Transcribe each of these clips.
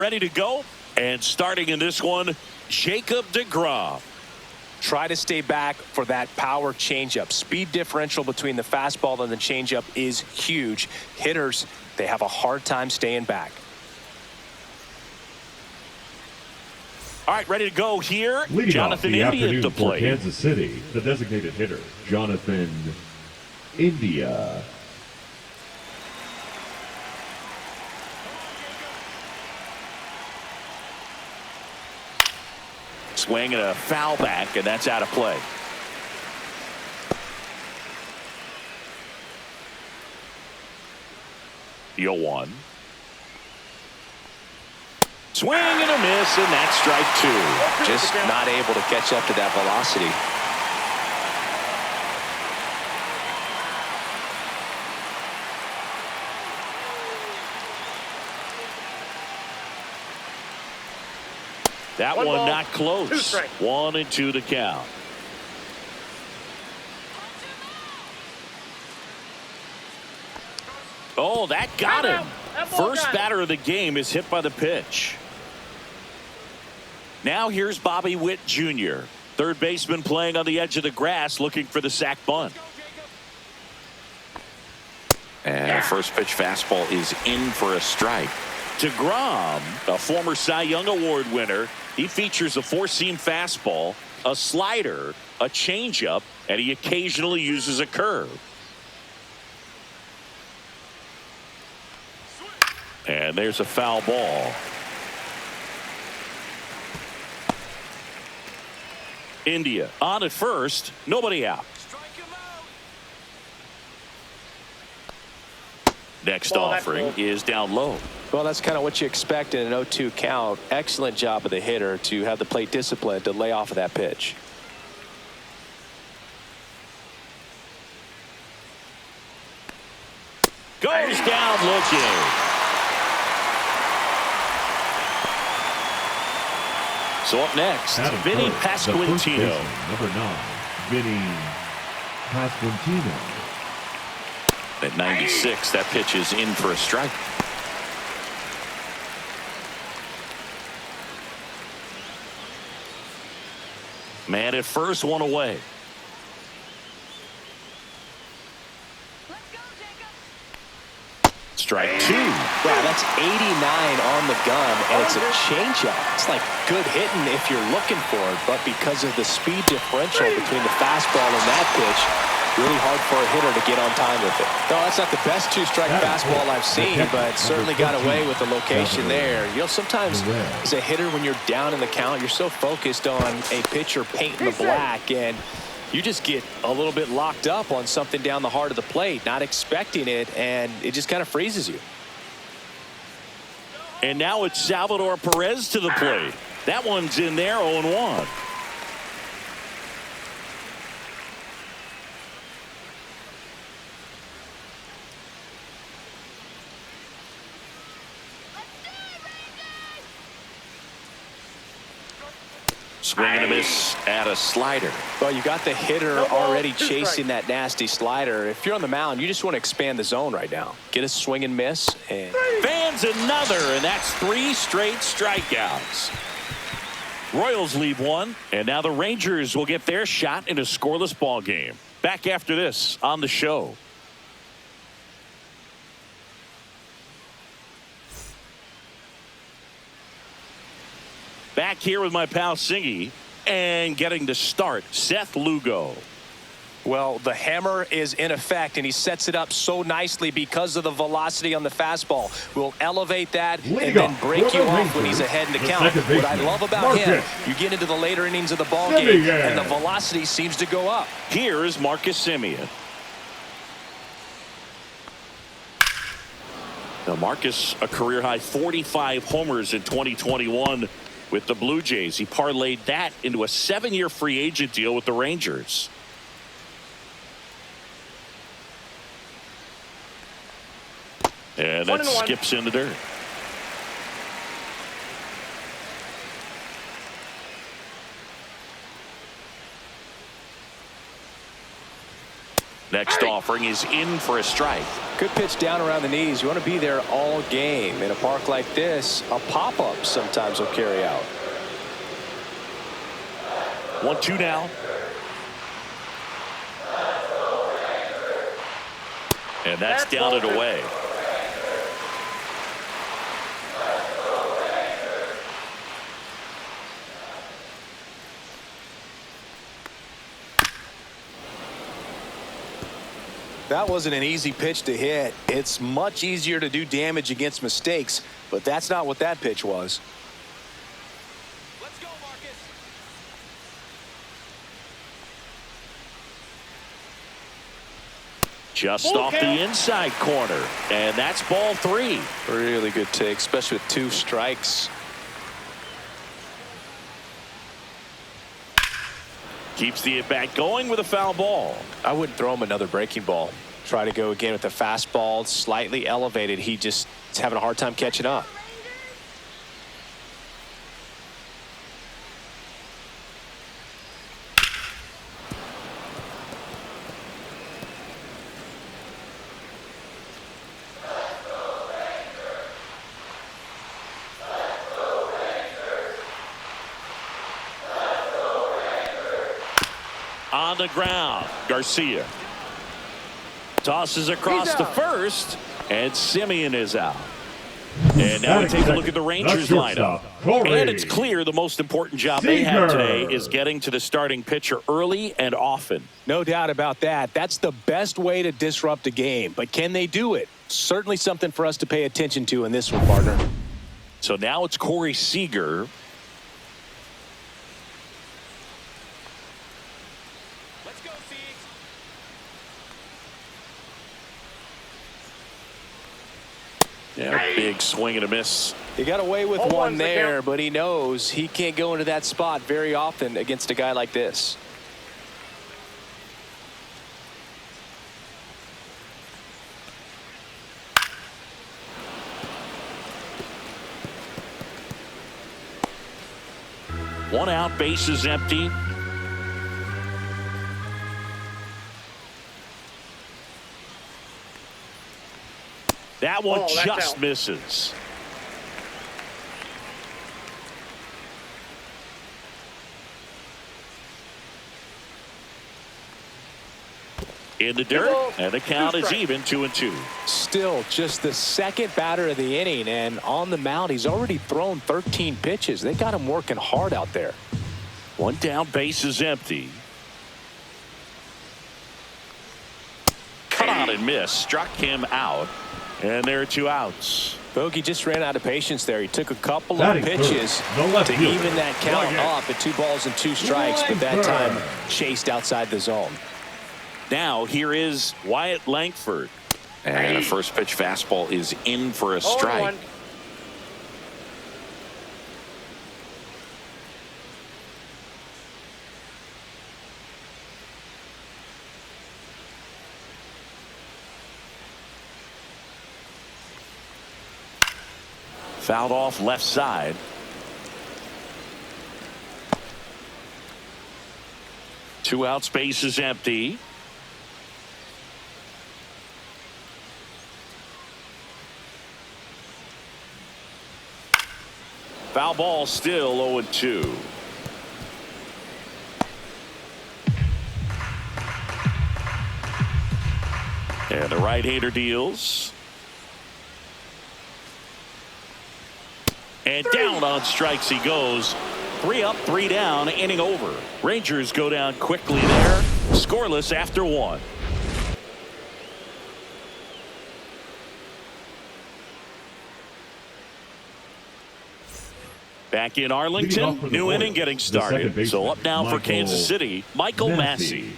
Ready to go. And starting in this one, Jacob deGrom. Try to stay back for that power changeup. Speed differential between the fastball and the changeup is huge. Hitters, they have a hard time staying back. All right, ready to go here. Leading Jonathan off the India afternoon to play. for Kansas City, the designated hitter, Jonathan India. Swing and a foul back, and that's out of play. Deal one. Swing and a miss, and that's strike two. Just not able to catch up to that velocity. That one not close. 1-2 to count. Oh, that got him. First batter of the game is hit by the pitch. Now here's Bobby Witt Jr., third baseman playing on the edge of the grass looking for the sac bunt. And the first pitch fastball is in for a strike. deGrom, a former Cy Young Award winner, he features a four-seam fastball, a slider, a changeup, and he occasionally uses a curve. And there's a foul ball. India on at first, nobody out. Next offering is down low. Well, that's kind of what you expect in an 0-2 count. Excellent job of the hitter to have the plate discipline to lay off of that pitch. Goes down looking. So up next, Vinny Pasquantino. Number 9, Vinny Pasquantino. At 96, that pitch is in for a strike. Man at first, one away. Strike two. Wow, that's 89 on the gun, and it's a changeup. It's like good hitting if you're looking for it, but because of the speed differential between the fastball and that pitch, really hard for a hitter to get on time with it. No, that's not the best two-strike fastball I've seen, but certainly got away with the location there. You know, sometimes as a hitter, when you're down in the count, you're so focused on a pitcher painting the black, and you just get a little bit locked up on something down the heart of the plate, not expecting it, and it just kind of freezes you. And now it's Salvador Perez to the plate. That one's in there, 0-1. Swing and a miss at a slider. Well, you got the hitter already chasing that nasty slider. If you're on the mound, you just want to expand the zone right now. Get a swing and miss. And fans another, and that's 3 straight strikeouts. Royals leave one, and now the Rangers will get their shot in a scoreless ball game. Back after this on the show. Back here with my pal Singy, and getting to start, Seth Lugo. well, the hammer is in effect, and he sets it up so nicely because of the velocity on the fastball. Will elevate that and then break you off when he's ahead in the count. What I love about him, you get into the later innings of the ball game, and the velocity seems to go up. Here is Marcus Semien. Now Marcus, a career-high 45 homers in 2021 with the Blue Jays. He parlayed that into a 7-year free agent deal with the Rangers. And that skips in the dirt. Next offering is in for a strike. Good pitch down around the knees. You want to be there all game. In a park like this, a pop-up sometimes will carry out. 1-2 now. And that's down and away. That wasn't an easy pitch to hit. It's much easier to do damage against mistakes, but that's not what that pitch was. Let's go, Marcus. Just off the inside corner. And that's ball 3. Really good take, especially with 2 strikes. Keeps the at-bat going with a foul ball. I wouldn't throw him another breaking ball. Try to go again with the fastball, slightly elevated. He just is having a hard time catching up. On the ground, Garcia tosses across to first, and Simeon is out. And now we take a look at the Rangers lineup. And it's clear the most important job they have today is getting to the starting pitcher early and often. No doubt about that. That's the best way to disrupt a game. But can they do it? Certainly something for us to pay attention to in this one, partner. So now it's Corey Seager. Let's go, Siegs. Yeah, big swing and a miss. He got away with one there, but he knows he can't go into that spot very often against a guy like this. One out, base is empty. That one just misses. In the dirt, and the count is even, 2-2. Still just the second batter of the inning, and on the mound, he's already thrown 13 pitches. They got him working hard out there. One down, base is empty. Cut on and miss, struck him out, and there are 2 outs. Bogey just ran out of patience there. He took a couple of pitches to even that count up at 2 balls and 2 strikes, but that time chased outside the zone. Now here is Wyatt Langford. And a first pitch fastball is in for a strike. Fouled off left side. Two out, space is empty. Foul ball, still 0-2. And the right-hander deals. And down on strikes he goes. 3 up, 3 down, inning over. Rangers go down quickly there. Scoreless after 1. Back in Arlington, new inning getting started. So up now for Kansas City, Michael Massey.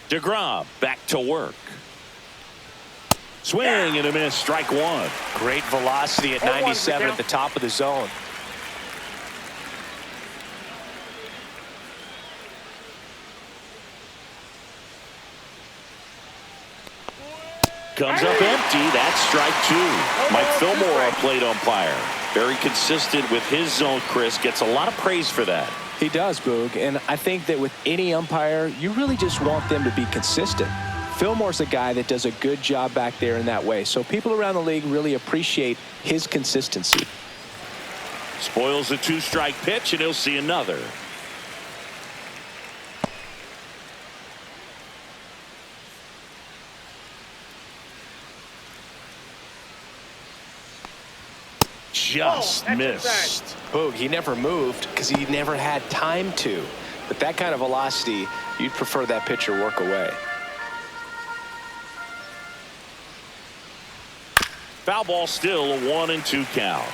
DeGrom back to work. Swing and a miss, strike 1. Great velocity at 97 at the top of the zone. Comes up empty. That's strike 2. Mike Fillmore, our plate umpire. Very consistent with his zone, Chris. Gets a lot of praise for that. He does, Boog, and I think that with any umpire, you really just want them to be consistent. Fillmore's a guy that does a good job back there in that way, so people around the league really appreciate his consistency. Spoils a 2-strike pitch, and he'll see another. Just missed. Boog, he never moved because he never had time to. With that kind of velocity, you'd prefer that pitcher work away. Foul ball, still a 1-2 count.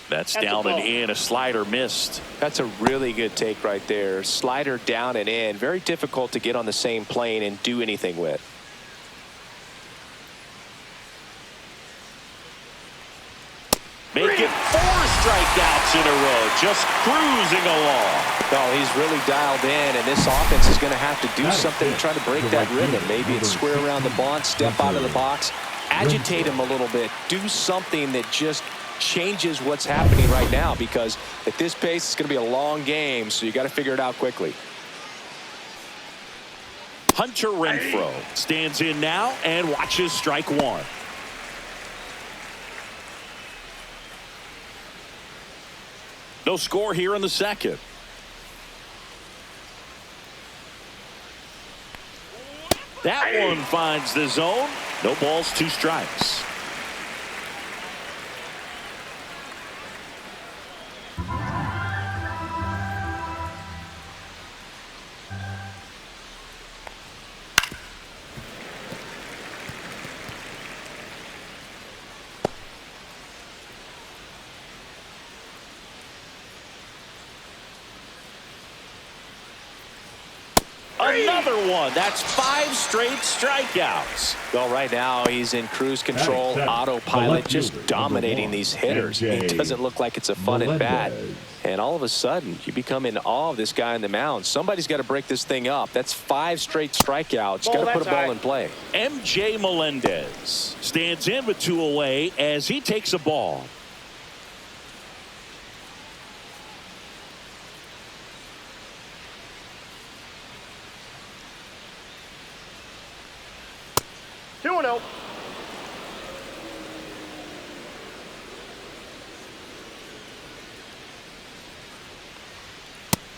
That's down and in. A slider missed. That's a really good take right there. Slider down and in. Very difficult to get on the same plane and do anything with. Make it 4 strikeouts in a row. Just cruising along. Oh, he's really dialed in, and this offense is going to have to do something to try to break that rhythm. Maybe it's square around the bunt, step out of the box, agitate him a little bit, do something that just changes what's happening right now, because at this pace it's going to be a long game, so you got to figure it out quickly. Hunter Renfroe stands in now and watches strike 1. No score here in the second. That one finds the zone. No balls, 2 strikes. Another one. That's 5 straight strikeouts. Well, right now he's in cruise control, autopilot, just dominating these hitters. He doesn't look like it's a fun at bat. And all of a sudden, you become in awe of this guy on the mound. Somebody's got to break this thing up. That's 5 straight strikeouts. Got to put a ball in play. MJ Melendez stands in with 2 away as he takes a ball.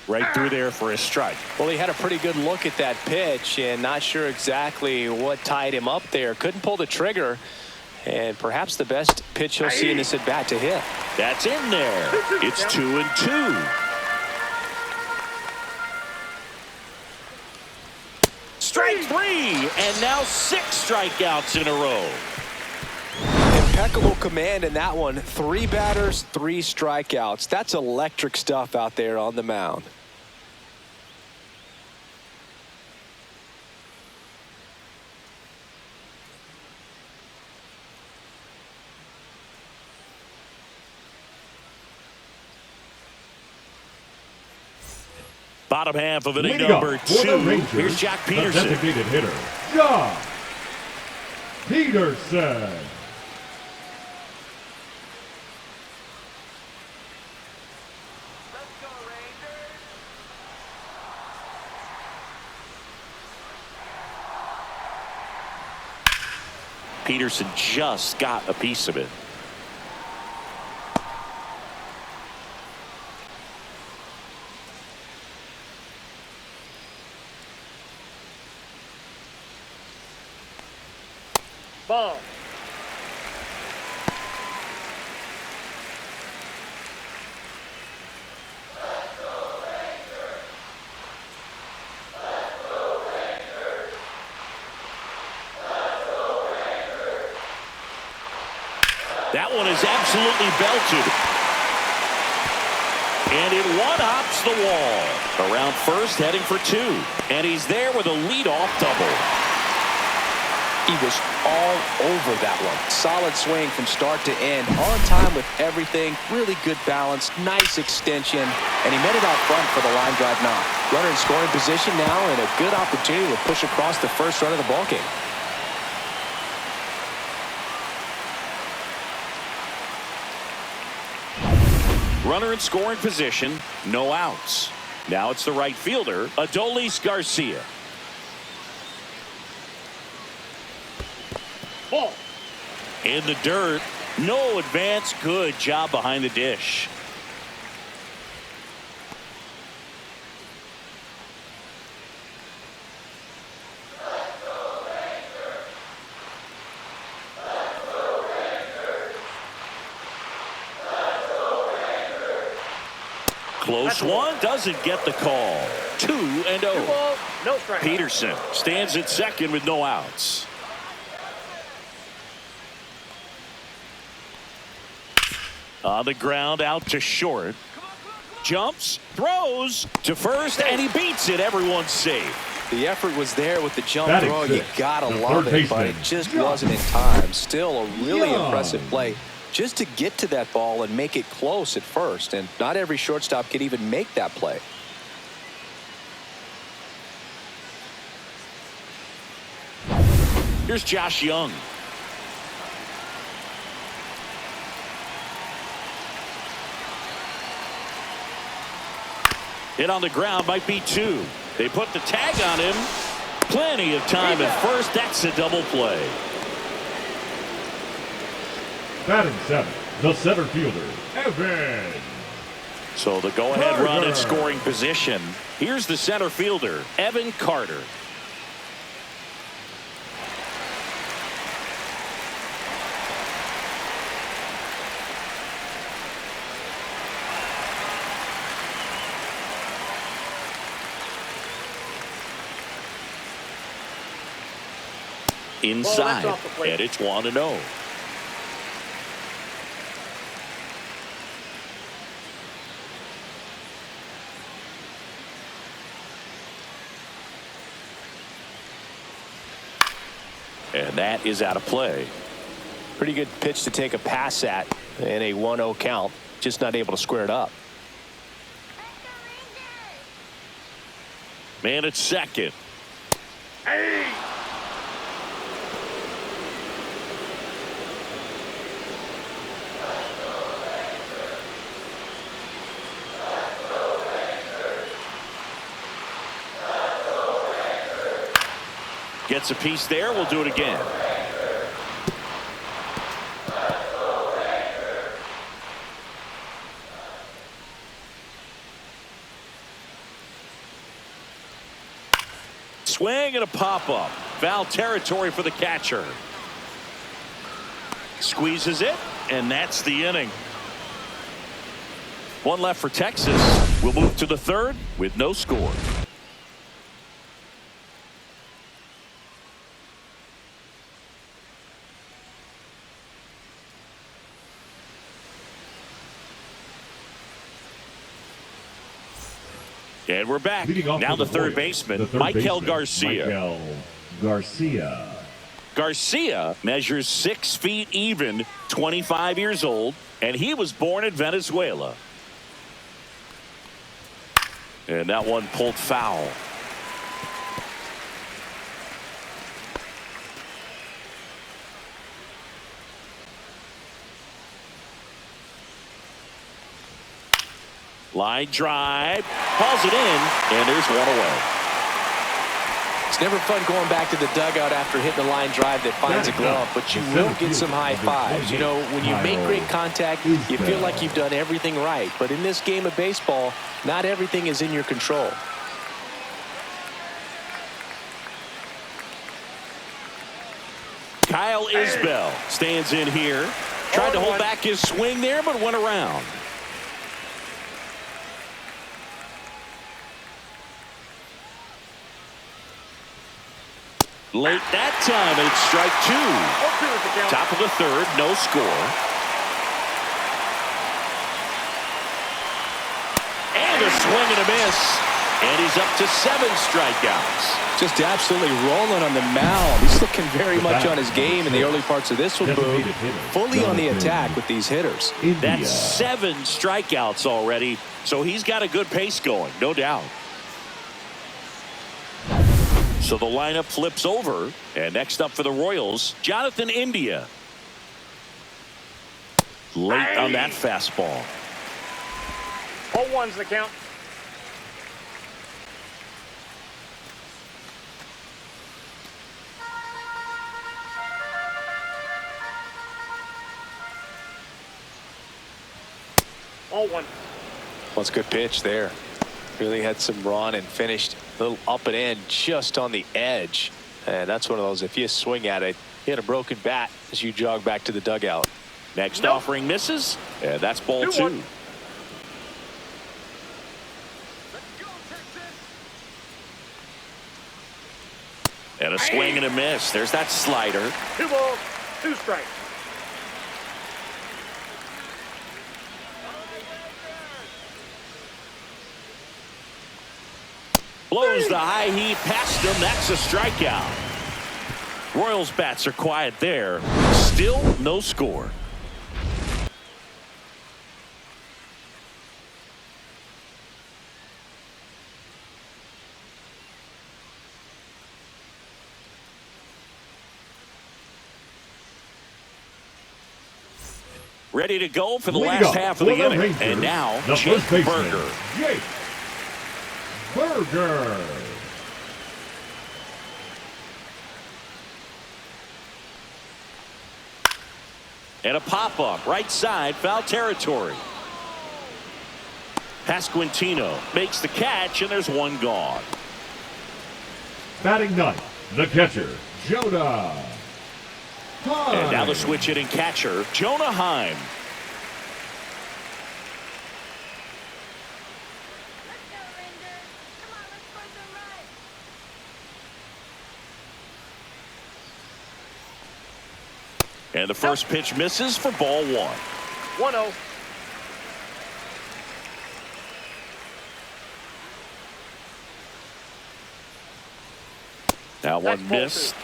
Right through there for a strike. Well, he had a pretty good look at that pitch and not sure exactly what tied him up there. Couldn't pull the trigger, and perhaps the best pitch he'll see in this at bat to hit. That's in there. It's 2-2. Strike 3, and now 6 strikeouts in a row. Impeccable command in that one. 3 batters, 3 strikeouts. That's electric stuff out there on the mound. Bottom half of inning number 2. Here's Jack Peterson. The designated hitter, Jack Peterson. Peterson just got a piece of it. Ball. That one is absolutely belted. And it one-hops the wall. Around first, heading for 2. And he's there with a leadoff double. He was all over that one. Solid swing from start to end. On time with everything. Really good balance. Nice extension. And he met it out front for the line drive knock. Runner in scoring position now and a good opportunity to push across the first run of the ballgame. Runner in scoring position. No outs. Now it's the right fielder, Adolis Garcia. Ball. In the dirt. No advance. Good job behind the dish. Close one. Doesn't get the call. 2-0. No strike. Peterson stands at second with no outs. On the ground, out to short. Jumps, throws to first, and he beats it. Everyone's safe. The effort was there with the jump Batting throw. You sixth, gotta the love third it, but baseman, it just Young. wasn't in time. Still a really Young. impressive play just to get to that ball and make it close at first. And not every shortstop can even make that play. Here's Josh Young. Hit on the ground, might be 2. They put the tag on him. Plenty of time at first. That's a double play. Batting 7, the center fielder, Evan. So the go-ahead run Carter. in scoring position. Here's the center fielder, Evan Carter. Inside, off the plate. and it's 1-0. And that is out of play. Pretty good pitch to take a pass at in a 1-0 count. Just not able to square it up. Man at second. Gets a piece there. We'll do it again. Swing and a pop-up. Foul territory for the catcher. Squeezes it, and that's the inning. One left for Texas. We'll move to the third with no score. And we're back. Now the third baseman, Michael Garcia. Michael Garcia. Garcia measures 6 feet even, 25 years old, and he was born in Venezuela. And that one pulled foul. Line drive, hauls it in, and there's one away. It's never fun going back to the dugout after hitting a line drive that finds a glove, but you will get some high fives. You know, when you make great contact, you feel like you've done everything right. But in this game of baseball, not everything is in your control. Kyle Isbell stands in here. Tried to hold back his swing there, but went around. Late that time, and it's strike 2. Top of the third, no score. And a swing and a miss. And he's up to 7 strikeouts. Just absolutely rolling on the mound. He's looking very much on his game in the early parts of this one, Boog. Fully on the attack with these hitters. That's 7 strikeouts already, so he's got a good pace going, no doubt. So the lineup flips over, and next up for the Royals, Jonathan India. Late on that fastball. 0-1's the count. Well, it's a good pitch there. Really had some run and finished a little up and in just on the edge. And that's one of those, if you swing at it, hit a broken bat as you jog back to the dugout. Next offering misses, and that's ball 2. And a swing and a miss. There's that slider. 2 balls, 2 strikes. Blows the high heat past him. That's a strikeout. Royals bats are quiet there. Still no score. Ready to go for the last half of the inning. Rangers, and now, the Jake first baseman, Berger. Jake Berger. And a pop-up, right side, foul territory. Pasquantino makes the catch, and there's one gone. Batting ninth, the catcher, Jonah Heim. And now the switch hitting catcher, Jonah Heim. And the first pitch misses for ball 1. 1-0. That one missed.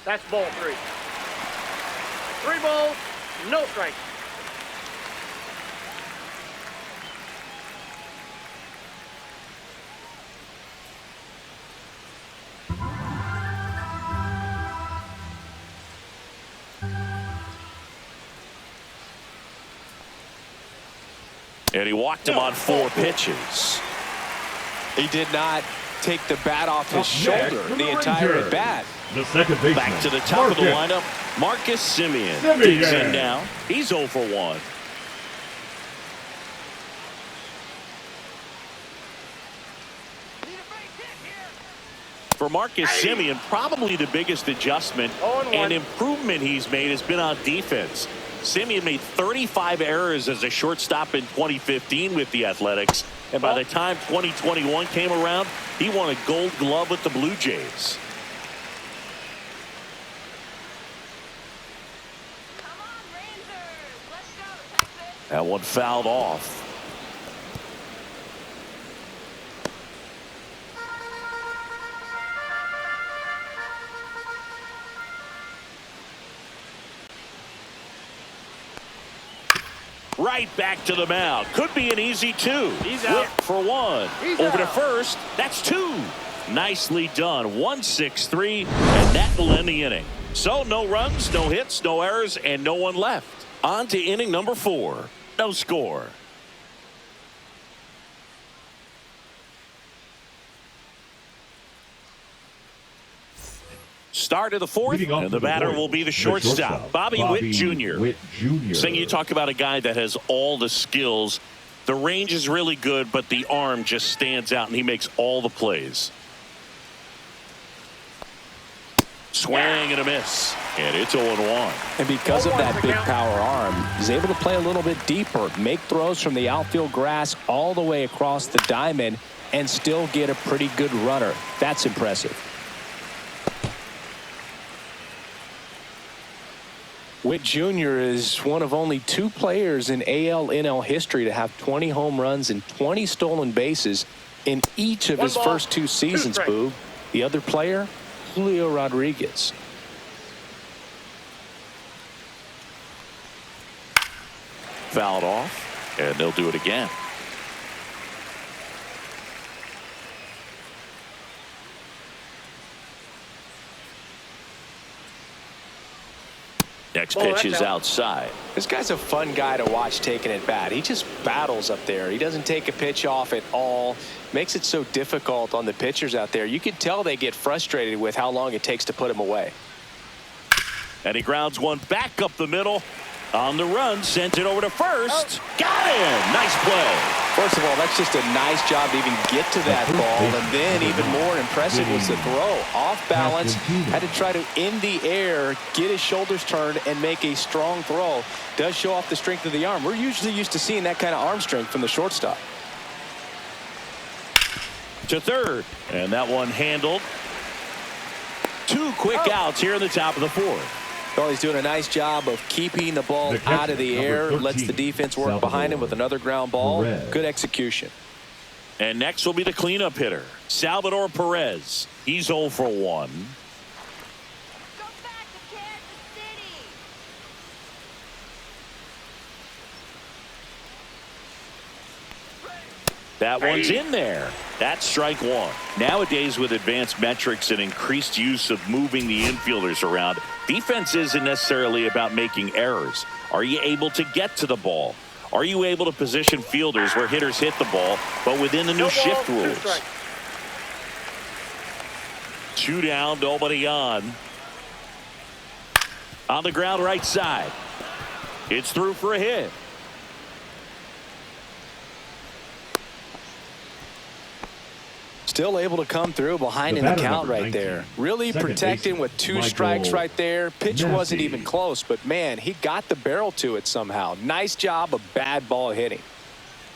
That's ball 3. 3 balls, no strikes. And he walked him on 4 pitches. He did not take the bat off his shoulder the entire at bat. The second baseman, Back to the top of the lineup, Marcus Semien. Digs in now. He's 0 for 1. For Marcus Semien, probably the biggest adjustment and improvement he's made has been on defense. Semien made 35 errors as a shortstop in 2015 with the Athletics. And by the time 2021 came around, he won a Gold Glove with the Blue Jays. That one fouled off. Right back to the mound. Could be an easy 2. He's out. Whip for 1. Over to first. That's 2. Nicely done. 1-6-3, and that will end the inning. So no runs, no hits, no errors, and no one left. On to inning number 4. No score. Start of the 4th, and the batter will be the shortstop, Bobby Witt Jr. Saying, you talk about a guy that has all the skills. The range is really good, but the arm just stands out, and he makes all the plays. Swing and a miss, and it's 0-1. And because of that big power arm, he's able to play a little bit deeper, make throws from the outfield grass all the way across the diamond, and still get a pretty good runner. That's impressive. Witt Jr. is one of only 2 players in AL/NL history to have 20 home runs and 20 stolen bases in each of his first 2 seasons, Boog. The other player, Julio Rodriguez. Fouled off, and they'll do it again. Next pitch is outside. This guy's a fun guy to watch taking at bat. He just battles up there. He doesn't take a pitch off at all. Makes it so difficult on the pitchers out there. You can tell they get frustrated with how long it takes to put him away. And he grounds one back up the middle. On the run, sent it over to first. Got him. Nice play. First of all, that's just a nice job to even get to that ball. And then even more impressive was the throw. Off balance, had to try to in the air, get his shoulders turned, and make a strong throw. Does show off the strength of the arm. We're usually used to seeing that kind of arm strength from the shortstop. To third. And that one handled. 2 quick outs here in the top of the 4th. Well, he's doing a nice job of keeping the ball out of the air. Lets the defense work behind him with another ground ball. Good execution. And next will be the cleanup hitter, Salvador Perez. He's 0 for 1. Go back to Kansas City. That one's in there. That's strike 1. Nowadays, with advanced metrics and increased use of moving the infielders around, defense isn't necessarily about making errors. Are you able to get to the ball? Are you able to position fielders where hitters hit the ball, but within the new shift rules? 2 down, nobody on. On the ground right side. It's through for a hit. Still able to come through behind in the count right there. Really protecting with 2 strikes right there. Pitch wasn't even close, but man, he got the barrel to it somehow. Nice job of bad ball hitting.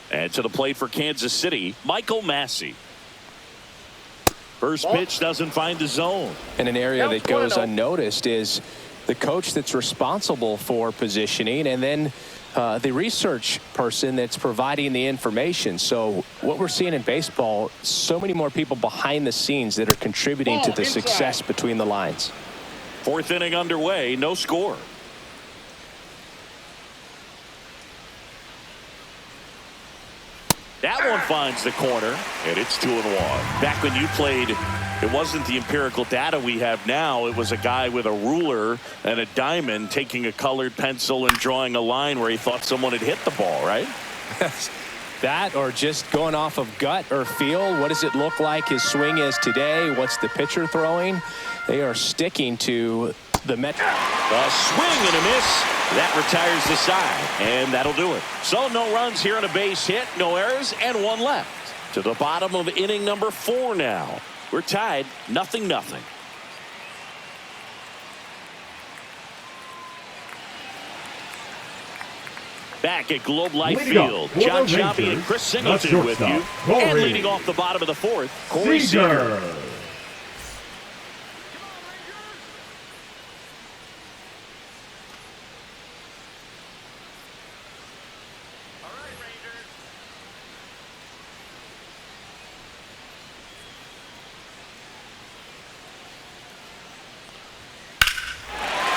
And to the plate for Kansas City, Michael Massey. First pitch doesn't find the zone. And an area that goes unnoticed is the coach that's responsible for positioning, and then the research person that's providing the information. So what we're seeing in baseball, so many more people behind the scenes that are contributing to the success between the lines. 4th inning underway, no score. That one finds the corner, and it's 2-1. Back when you played, it wasn't the empirical data we have now. It was a guy with a ruler and a diamond taking a colored pencil and drawing a line where he thought someone had hit the ball, right? That, or just going off of gut or feel. What does it look like his swing is today? What's the pitcher throwing? They are sticking to the metric. A swing and a miss. That retires the side, and that'll do it. So no runs here on a base hit, no errors, and 1 left. To the bottom of inning number 4 now. We're tied 0-0. Back at Globe Life Field, John Sciambi and Chris Singleton with you. And leading off the bottom of the 4th, Corey Seager.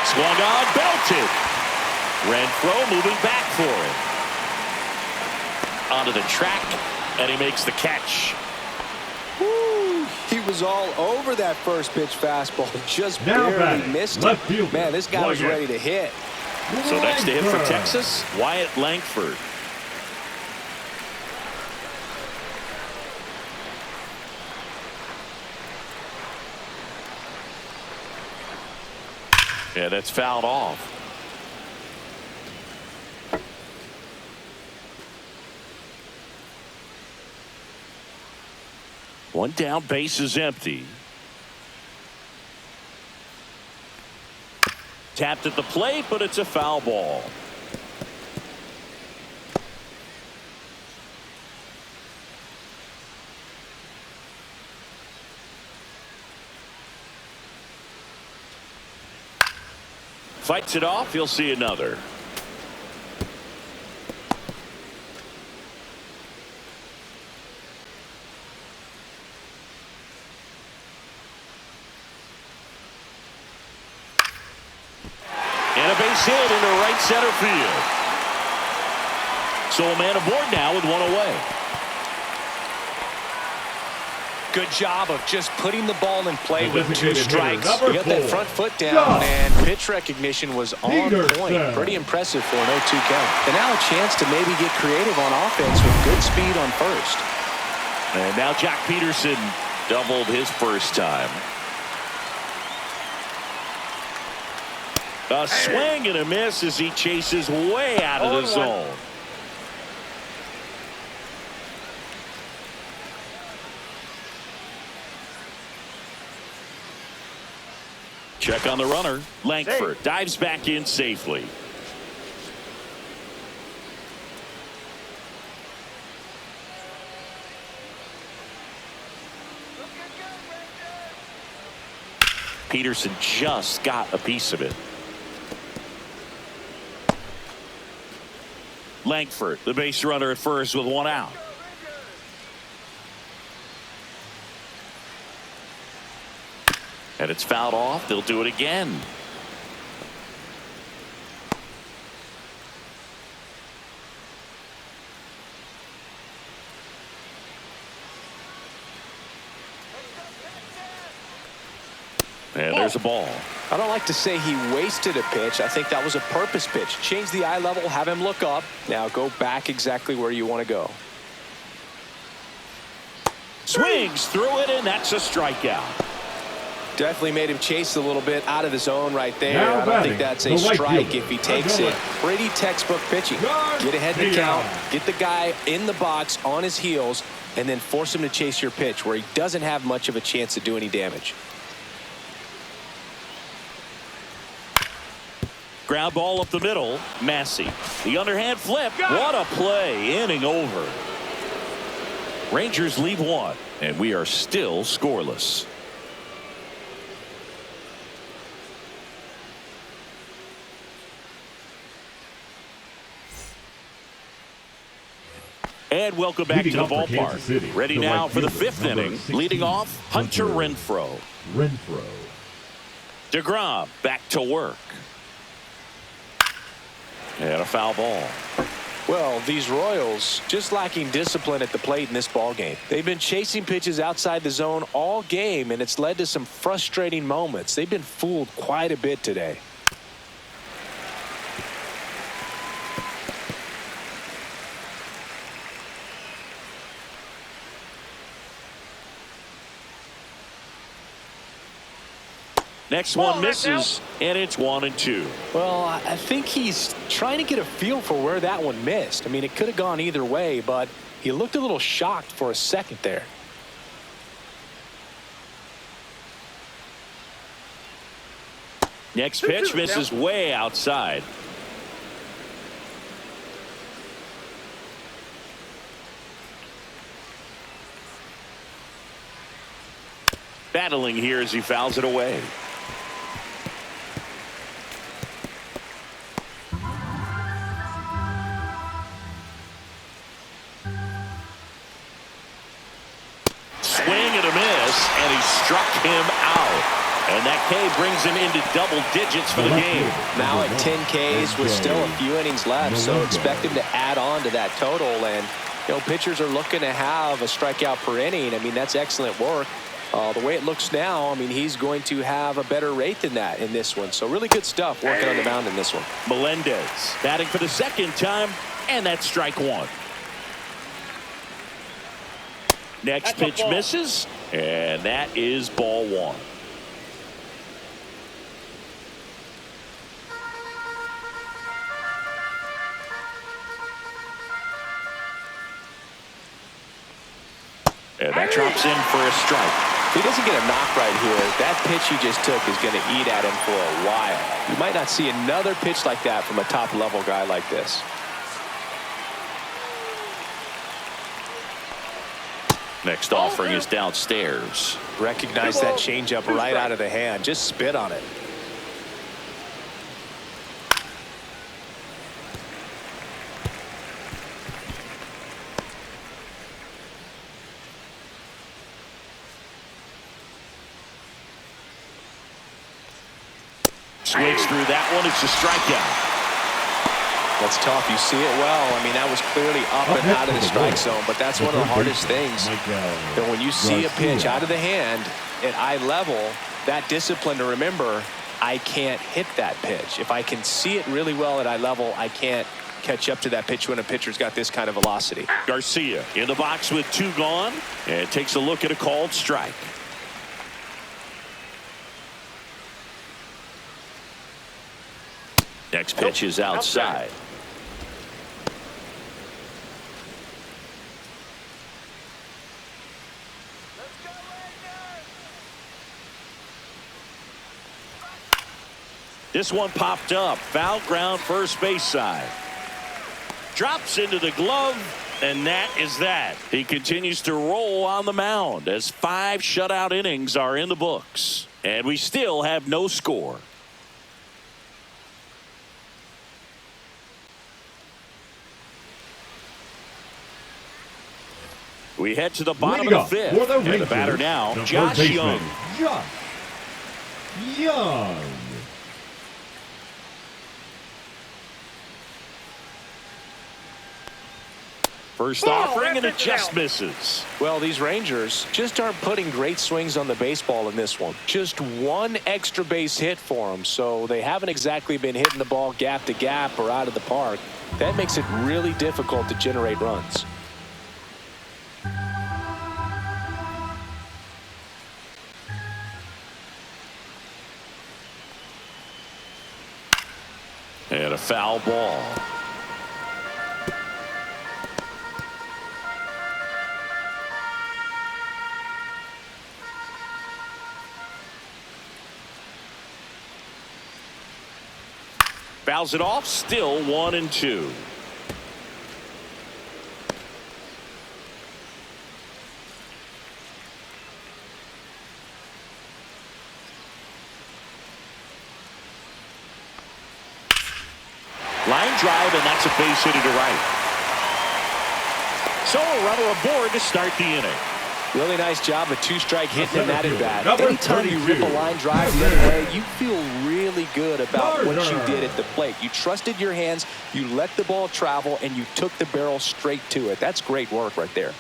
Swung on, belted. Renfroe moving back for it. Onto the track, and he makes the catch. Woo, he was all over that first pitch fastball. Just barely missed it. Man, this guy was ready to hit. So next to hit for Texas, Wyatt Langford. Yeah, that's fouled off. One down, base is empty. Tapped at the plate, but it's a foul ball. Fights it off. He'll see another. And a base hit into right center field. So a man aboard now with one away. Good job of just putting the ball in play with 2 Designated hitter, strikes. number You got that 4. front foot down, Go. and pitch recognition was on point. Peterson. Pretty impressive for an 0-2 count. And now a chance to maybe get creative on offense with good speed on first. And now Jack Peterson doubled his first time. A swing and a miss as he chases way out of the zone. Check on the runner. Langford dives back in safely. Peterson just got a piece of it. Langford, the base runner at first with one out. And it's fouled off. They'll do it again. And there's a ball. I don't like to say he wasted a pitch. I think that was a purpose pitch. Change the eye level, have him look up. Now go back exactly where you want to go. Swings through it, and that's a strikeout. Definitely made him chase a little bit out of the zone right there. Now I don't think that's a batting, the right strike fielder, if he takes it. Pretty textbook pitching. Get ahead in the count, get the guy in the box on his heels, and then force him to chase your pitch where he doesn't have much of a chance to do any damage. Ground ball up the middle. Massey. The underhand flip. What a play. Inning over. Rangers leave one, and we are still scoreless. And welcome back to the ballpark. Ready now for the 5th inning. Leading off, Hunter Renfroe. DeGrom back to work. And a foul ball. Well, these Royals just lacking discipline at the plate in this ball game. They've been chasing pitches outside the zone all game, and it's led to some frustrating moments. They've been fooled quite a bit today. Next one misses, and it's 1-2. Well, I think he's trying to get a feel for where that one missed. I mean, it could have gone either way, but he looked a little shocked for a second there. Next pitch misses way outside. Battling here as he fouls it away. Swing and a miss, and he struck him out. And that K brings him into double digits for the game. Now at 10 Ks with still a few innings left, so expect him to add on to that total. And, you know, pitchers are looking to have a strikeout per inning. I mean, that's excellent work. The way it looks now, I mean, he's going to have a better rate than that in this one. So really good stuff working on the mound in this one. Melendez batting for the second time, and that's strike one. Next pitch misses, and that is ball one. And that drops in for a strike. If he doesn't get a knock right here, that pitch he just took is going to eat at him for a while. You might not see another pitch like that from a top-level guy like this. Next offering is downstairs. Recognize that changeup right out of the hand. Just spit on it. Swings through that one. It's a strikeout. That's tough. You see it well. I mean, that was clearly up and out of the strike zone, but that's one of the hardest things. That when you see a pitch out of the hand at eye level, that discipline to remember, I can't hit that pitch. If I can see it really well at eye level, I can't catch up to that pitch when a pitcher's got this kind of velocity. Garcia in the box with 2 gone, and takes a look at a called strike. Next pitch is outside. This one popped up. Foul ground, first base side. Drops into the glove, and that is that. He continues to roll on the mound as 5 shutout innings are in the books. And we still have no score. We head to the bottom of the 5th. And the batter now, Josh Young. Josh Young. First offering, and it just misses. Well, these Rangers just aren't putting great swings on the baseball in this one. Just 1 extra base hit for them, so they haven't exactly been hitting the ball gap to gap or out of the park. That makes it really difficult to generate runs. And a foul ball. Fouls it off, still 1-2. Line drive, and that's a base hit to right. So a runner aboard to start the inning. Really nice job of 2-strike hitting in that at bat. Number Anytime you 32. rip a line drive the other way, you feel really good about what you did at the plate. You trusted your hands, you let the ball travel, and you took the barrel straight to it. That's great work right there.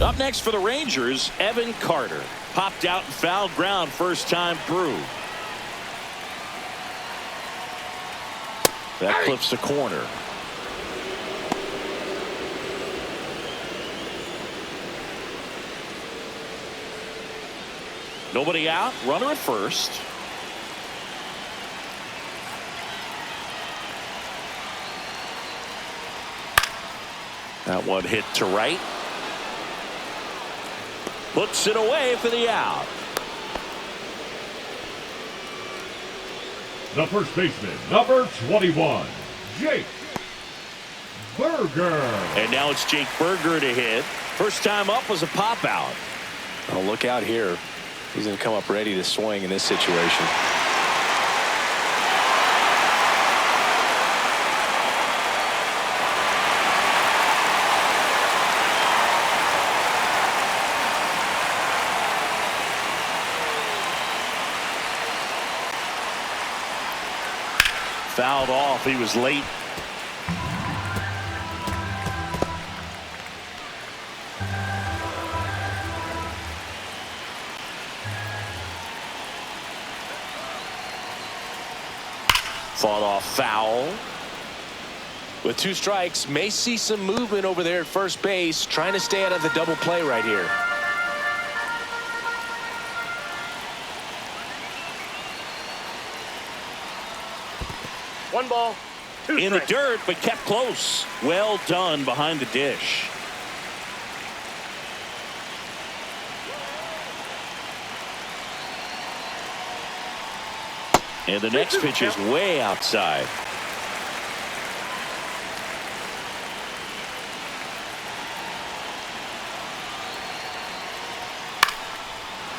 Up next for the Rangers, Evan Carter. Popped out and fouled ground first time through. That clips the corner. Nobody out, runner at first. That one hit to right. Puts it away for the out. The first baseman, number 21, Jake Burger. And now it's Jake Burger to hit. First time up was a pop out. Oh, look out here. He's going to come up ready to swing in this situation. Fouled off. He was late. Fought off foul. With 2 strikes, may see some movement over there at first base, trying to stay out of the double play right here. One ball, 2 In the strikes. dirt, but kept close. Well done behind the dish. And the next pitch is way outside.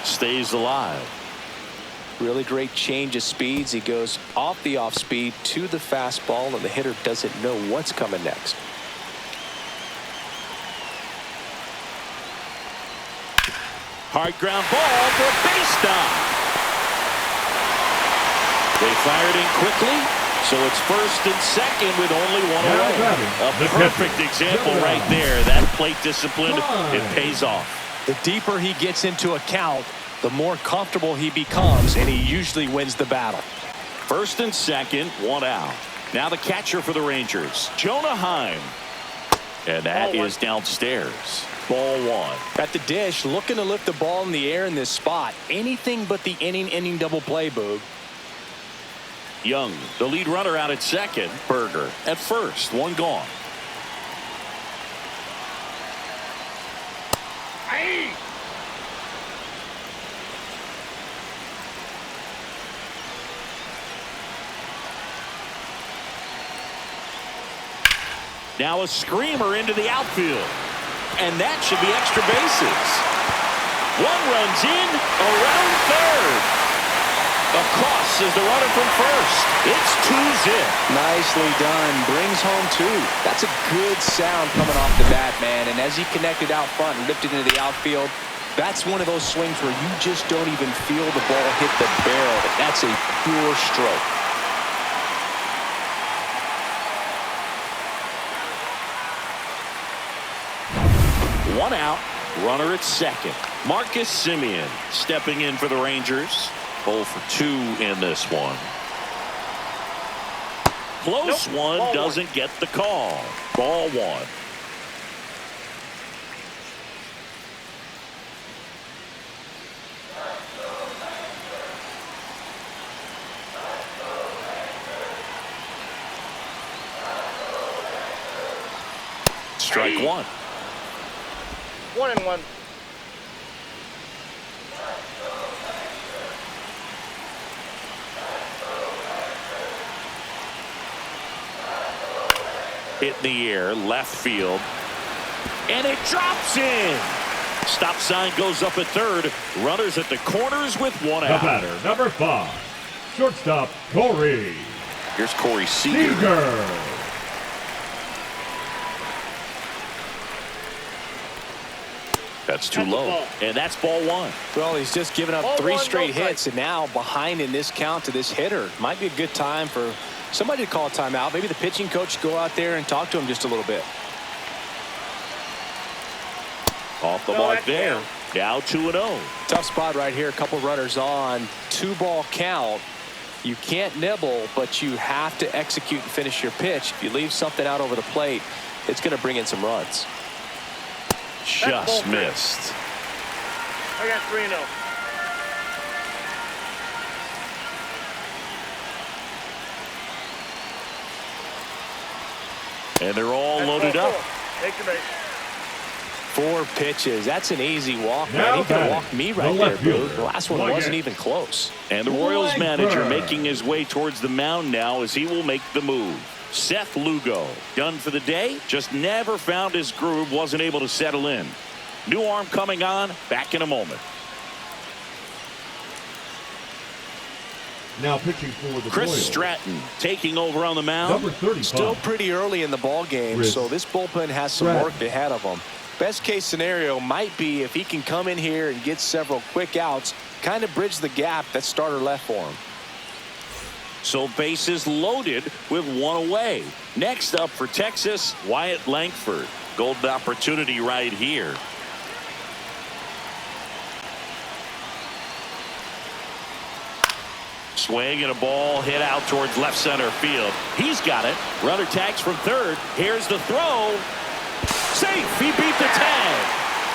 Stays alive. Really great change of speeds. He goes off the off speed to the fastball, and the hitter doesn't know what's coming next. Hard ground ball for a base stop. fired in quickly. So it's first and second with only one Now away. batting, A the perfect catcher, example Jonah. right there. That plate discipline, Fine. it pays off. The deeper he gets into a count, the more comfortable he becomes, and he usually wins the battle. First and second, one out. Now the catcher for the Rangers, Jonah Heim. And that is downstairs. Ball one. At the dish, looking to lift the ball in the air in this spot. Anything but the inning double play, Boog. Young, the lead runner out at second. Berger at first, one gone. Now a screamer into the outfield. And that should be extra bases. One runs in, around third. Across is the runner from first. It's 2-zip. Nicely done. Brings home two. That's a good sound coming off the bat, man. And as he connected out front and lifted into the outfield, that's one of those swings where you just don't even feel the ball hit the barrel. That's a pure stroke. One out, runner at second. Marcus Semien stepping in for the Rangers. 0 for 2 in this one. Close one, Ball doesn't get the call. Ball one. Strike one. 1-1. Hit in the air, left field. And it drops in. Stop sign goes up at third. Runners at the corners with one The out. batter, number 5, shortstop Corey Here's Corey Seager. Seager. That's too That's a low. ball. And that's ball one. Well, he's just given up Ball 3 one, straight no strike. hits, and now behind in this count to this hitter. Might be a good time for somebody to call a timeout. Maybe the pitching coach go out there and talk to him just a little bit. Off the No, mark that's there. down. Now 2-0. Tough spot right here. A couple runners on. 2-ball count. You can't nibble, but you have to execute and finish your pitch. If you leave something out over the plate, it's going to bring in some runs. Just ball missed. I got 3-0. And they're all That's loaded ball up. 4. Take the base. 4 pitches. That's an easy walk, Now man. He could have batting, walked me the right there, left dude. fielder, The last one Wyatt. wasn't even close. And the Royals Blackburn. manager making his way towards the mound now as he will make the move. Seth Lugo, done for the day, just never found his groove, wasn't able to settle in. New arm coming on, back in a moment. Now pitching for the Chris Royals, Stratton taking over on the mound. number 35. Still pretty early in the ball game, Chris so this bullpen has some Stratton. work ahead of him. Best case scenario might be if he can come in here and get several quick outs, kind of bridge the gap that starter left for him. So bases loaded with one away. Next up for Texas, Wyatt Langford. Golden opportunity right here. Swing and a ball hit out towards left center field. He's got it. Runner tags from third. Here's the throw. Safe. He beat the tag.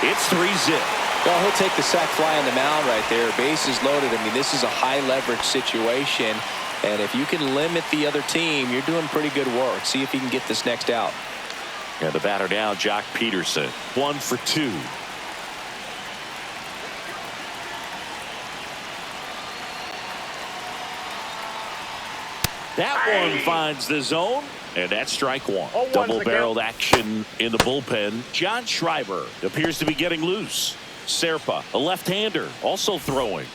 It's 3-zip. Well, he'll take the sac fly on the mound right there. Bases loaded. I mean, this is a high leverage situation. And if you can limit the other team, you're doing pretty good work. See if he can get this next out. And the batter now, Jock Peterson. 1 for 2. That one finds the zone, and that's strike one. Oh, Double-barreled action in the bullpen. John Schreiber appears to be getting loose. Serpa, a left-hander, also throwing.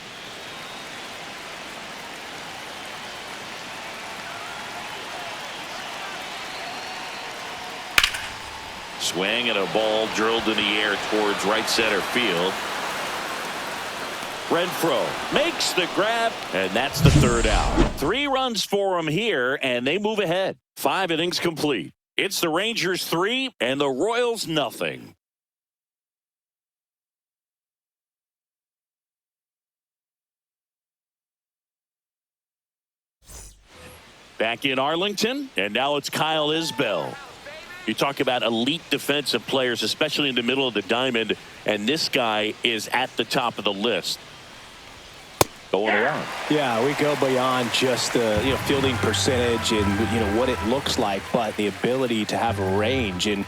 Swing and a ball drilled in the air towards right center field. Renfroe makes the grab, and that's the third out. 3 runs for him here, and they move ahead. 5 innings complete. It's the Rangers 3 and the Royals nothing. Back in Arlington, and now it's Kyle Isbell. You talk about elite defensive players, especially in the middle of the diamond, and this guy is at the top of the list. Going around. Yeah, we go beyond just the fielding percentage and what it looks like, but the ability to have range and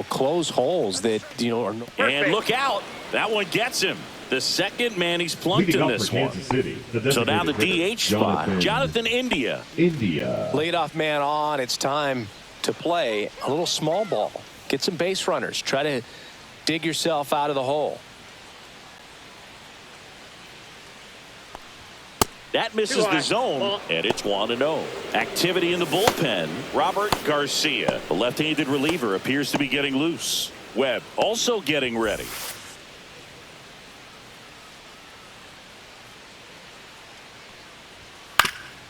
close holes that are. And look out! That one gets him. The second man he's plunked Leading in off this for one. Kansas City, the So now the designated DH spot, hitter, Jonathan India. Leadoff man on. It's time to play a little small ball. Get some base runners. Try to dig yourself out of the hole. That misses the zone, and it's 1-0. Activity in the bullpen. Robert Garcia, the left-handed reliever, appears to be getting loose. Webb also getting ready.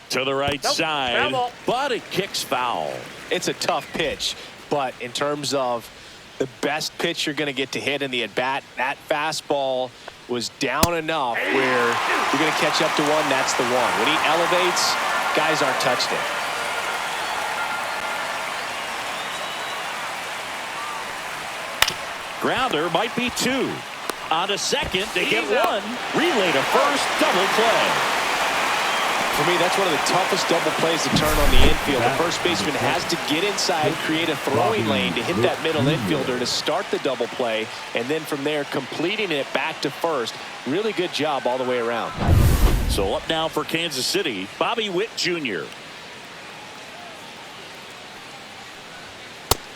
To the right side, but it kicks foul. It's a tough pitch, but in terms of the best pitch you're going to get to hit in the at-bat, that fastball was down enough where you're going to catch up to one. That's the one. When he elevates, guys aren't touched it. Grounder might be 2. On to second, they get 1. Relay to first, double play. For me, that's one of the toughest double plays to turn on the infield. The first baseman has to get inside, create a throwing lane to hit that middle infielder to start the double play, and then from there completing it back to first. Really good job all the way around. So up now for Kansas City, Bobby Witt Jr.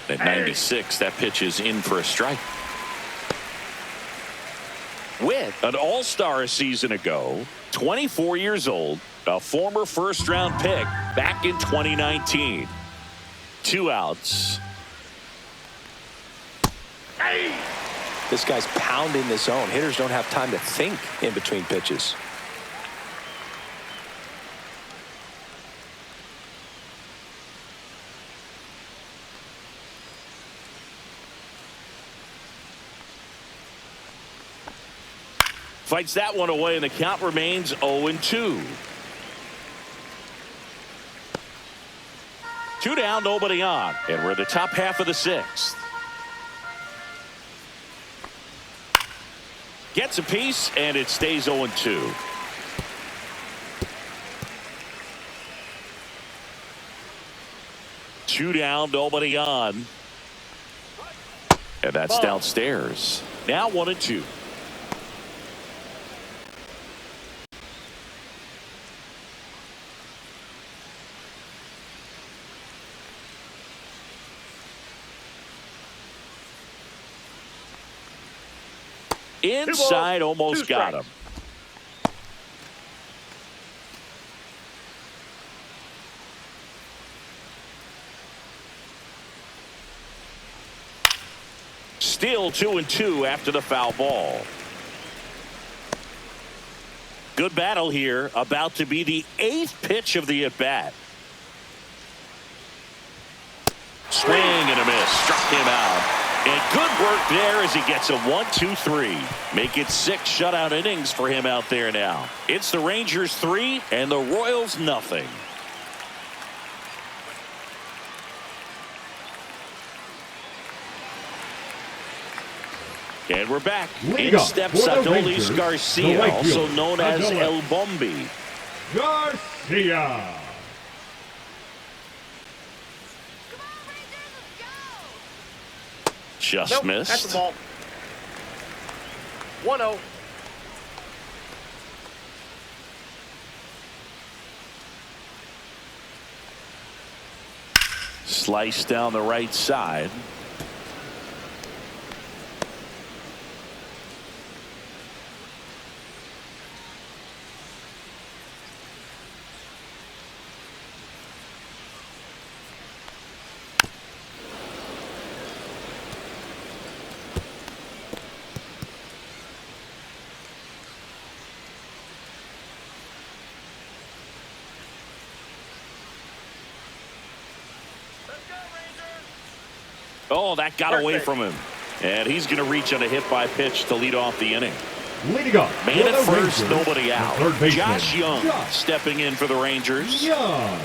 At 96, that pitch is in for a strike. Witt, an all-star a season ago, 24 years old, a former first-round pick back in 2019. 2 outs. This guy's pounding the zone. Hitters don't have time to think in between pitches. Fights that one away, and the count remains 0-2. 2 down, nobody on, and we're in the top half of the 6th. Gets a piece, and it stays 0-2. Two down, nobody on, and that's downstairs. Now 1-2. Inside, almost got him. Still 2-2 after the foul ball. Good battle here. About to be the 8th pitch of the at-bat. Swing and a miss. Struck him out. And good work there as he gets a 1-2-3. Make it 6 shutout innings for him out there now. It's the Rangers 3 and the Royals nothing. And we're back. In steps Adolis Garcia, also known as El Bombi. Garcia. Just missed. That's the ball. 1-0. Slice down the right side. Oh, that got away from him. And he's going to reach on a hit by pitch to lead off the inning. Leading off. Man for at the first, Rangers, nobody out. third baseman, Josh Young stepping in for the Rangers. Young.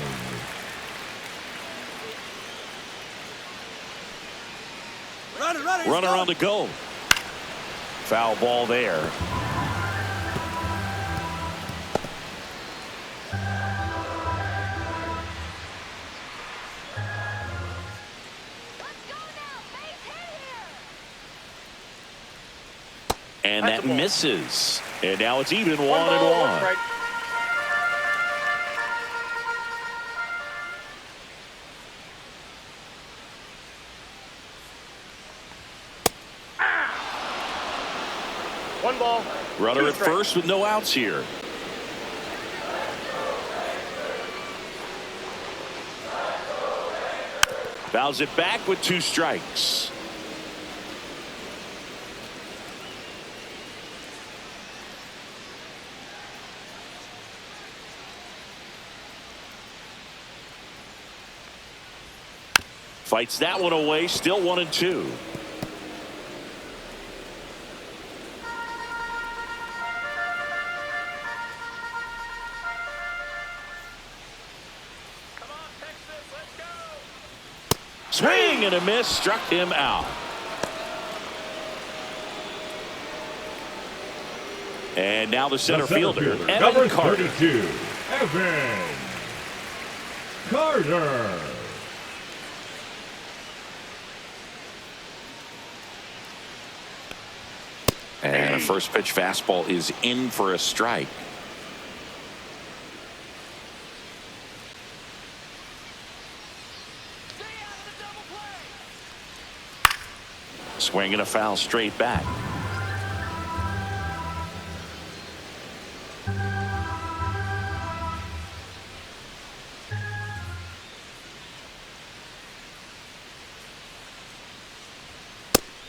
Runner on the go. Foul ball there. And that misses. And now it's even 1-1. One ball. Runner at first with no outs here. Fouls it back with 2 strikes. Fights that one away, still 1-2. Swing and a miss, struck him out. And now the center fielder, number Evan Carter. 32, Evan Carter. And a first pitch fastball is in for a strike. Swing and a foul straight back.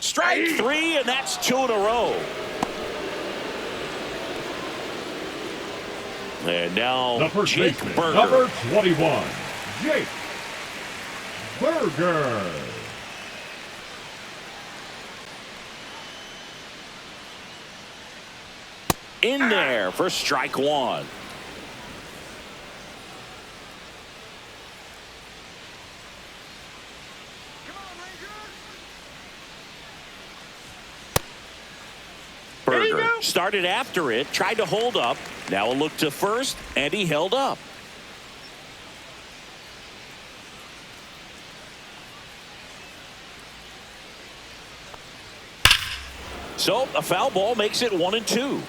Strike 3, and that's 2 in a row. And now The first Jake baseman, Berger. number 21, Jake Berger. In there for strike 1. Berger started after it, tried to hold up. Now a look to first, and he held up. So a foul ball makes it 1-2.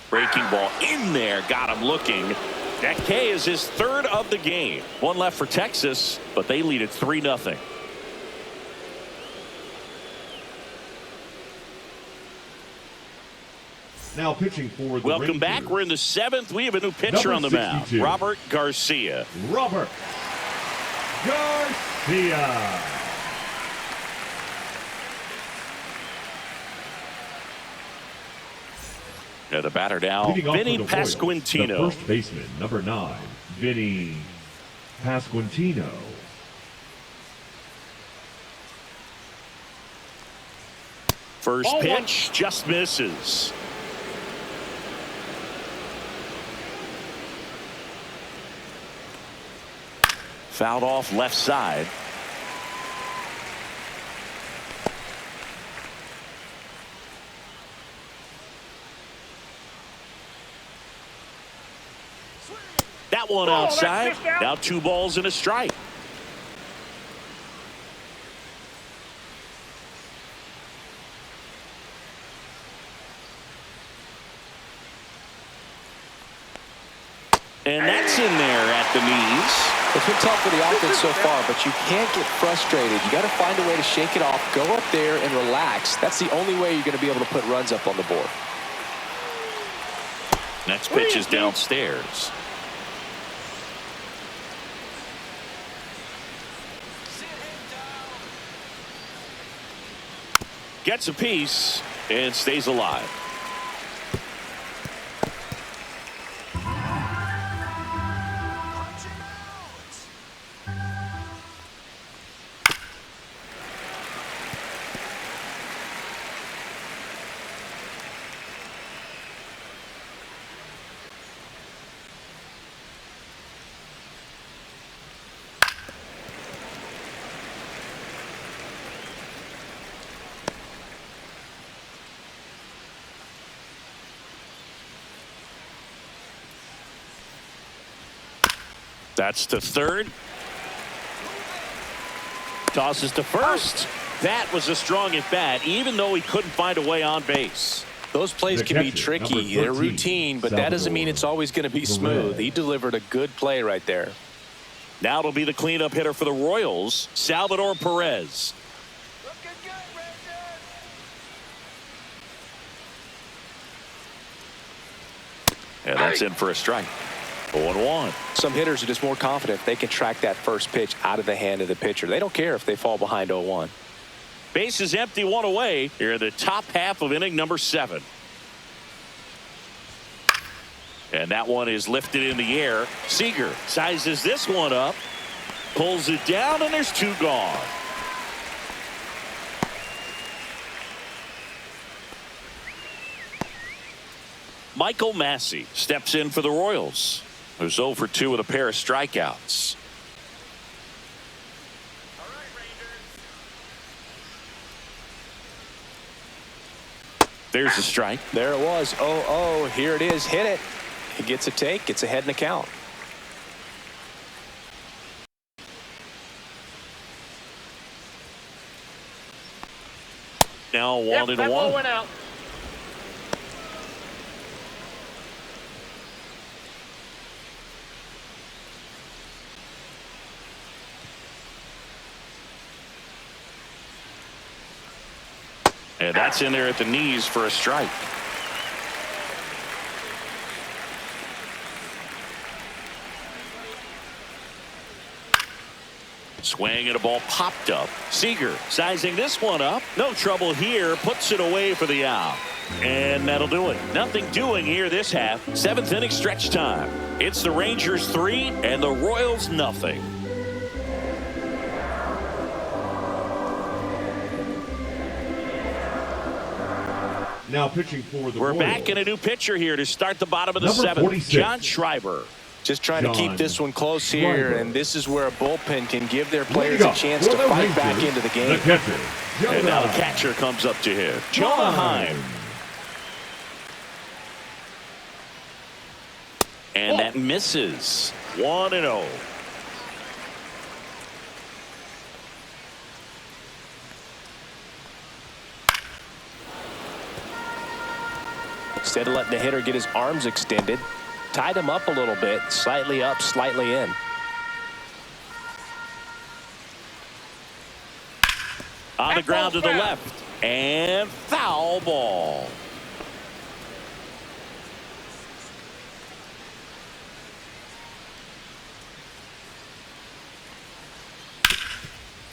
Breaking ball in there, got him looking. That K is his 3rd of the game. One left for Texas, but they lead it 3-0. Now pitching for the Welcome Rangers, back. We're in the 7th. We have a new pitcher Number on the mound, 62. Robert Garcia. Robert Garcia. Now the batter now, Leading off Vinny for the Royals, Pasquantino. the first baseman, number 9, Vinny Pasquantino. First pitch just misses. Fouled off left side. That one outside. Now 2 balls and a strike. And that's in there at the knees. It's been tough for the offense so far, but you can't get frustrated. You got to find a way to shake it off, go up there and relax. That's the only way you're going to be able to put runs up on the board. Next pitch is downstairs. Gets a piece and stays alive. That's to third. Tosses to first. That was a strong at bat, even though he couldn't find a way on base. Those plays can be tricky. They're routine, but that doesn't mean it's always going to be smooth. He delivered a good play right there. Now it'll be the cleanup hitter for the Royals, Salvador Perez. And that's in for a strike. 0-1. Some hitters are just more confident if they can track that first pitch out of the hand of the pitcher. They don't care if they fall behind 0-1. Base is empty, one away here in the top half of inning number 7. And that one is lifted in the air. Seager sizes this one up, pulls it down, and there's 2 gone. Michael Massey steps in for the Royals, who's 0 for 2 with a pair of strikeouts. There's a strike. There it was. 0-0. Here it is. Hit it. He gets a take. Gets ahead in the count. Now 1-1. Went out. And that's in there at the knees for a strike. Swing and a ball popped up. Seager sizing this one up. No trouble here. Puts it away for the out. And that'll do it. Nothing doing here this half. 7th inning stretch time. It's the Rangers 3 and the Royals nothing. Now pitching for the We're Royals. back in a new pitcher here to start the bottom of the Number 7th. 46. John Schreiber. Just trying to keep this one close here, Schreiber. and this is where a bullpen can give their players Leading a up chance for to the fight back Rangers, into the The game. catcher, And now the Jonah catcher comes up to him. Jonah Heim. And that misses. 1-0. Instead of letting the hitter get his arms extended, tied him up a little bit, slightly up, slightly in. On the ground to the left. And foul ball.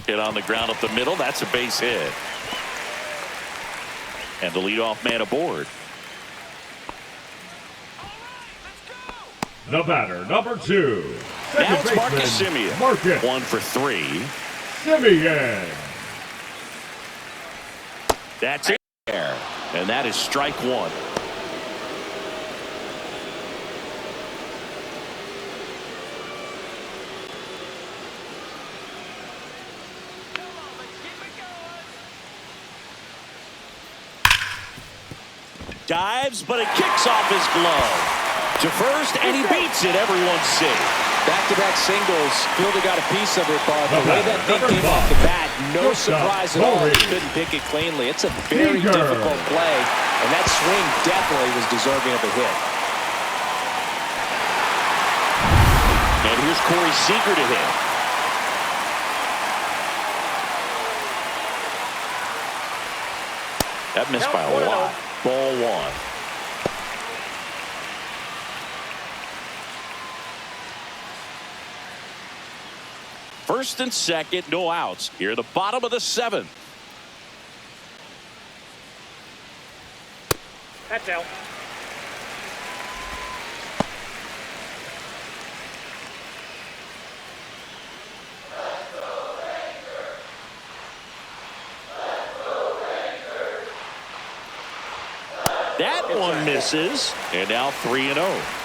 Hit on the ground up the middle. That's a base hit. And the leadoff man aboard. The batter, number 2. Now it's Second Marcus baseman, Semien. Marcus 1 for 3. Semien. That's it there. And that is strike 1. Dives, but it kicks off his glove. To first, and he beats it. Everyone's safe. Back-to-back singles. Fielder got a piece of it, Bob. The way that thing came off the bat, no surprise at all. He couldn't pick it cleanly. It's a very difficult play, and that swing definitely was deserving of a hit. And here's Corey Seager to hit. That missed by a lot. Ball 1. First and second, no outs. Here at the bottom of the 7th. That's out. That one misses, and now 3-0.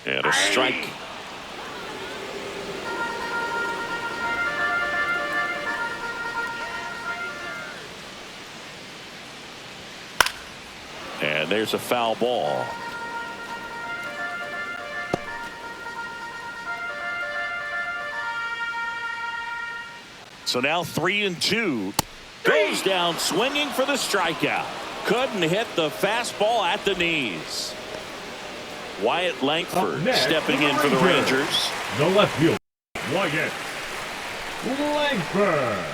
And a strike. And there's a foul ball. So now 3-2. Goes down swinging for the strikeout. Couldn't hit the fastball at the knees. Wyatt Langford stepping in for the Rangers. The left field, Wyatt Langford.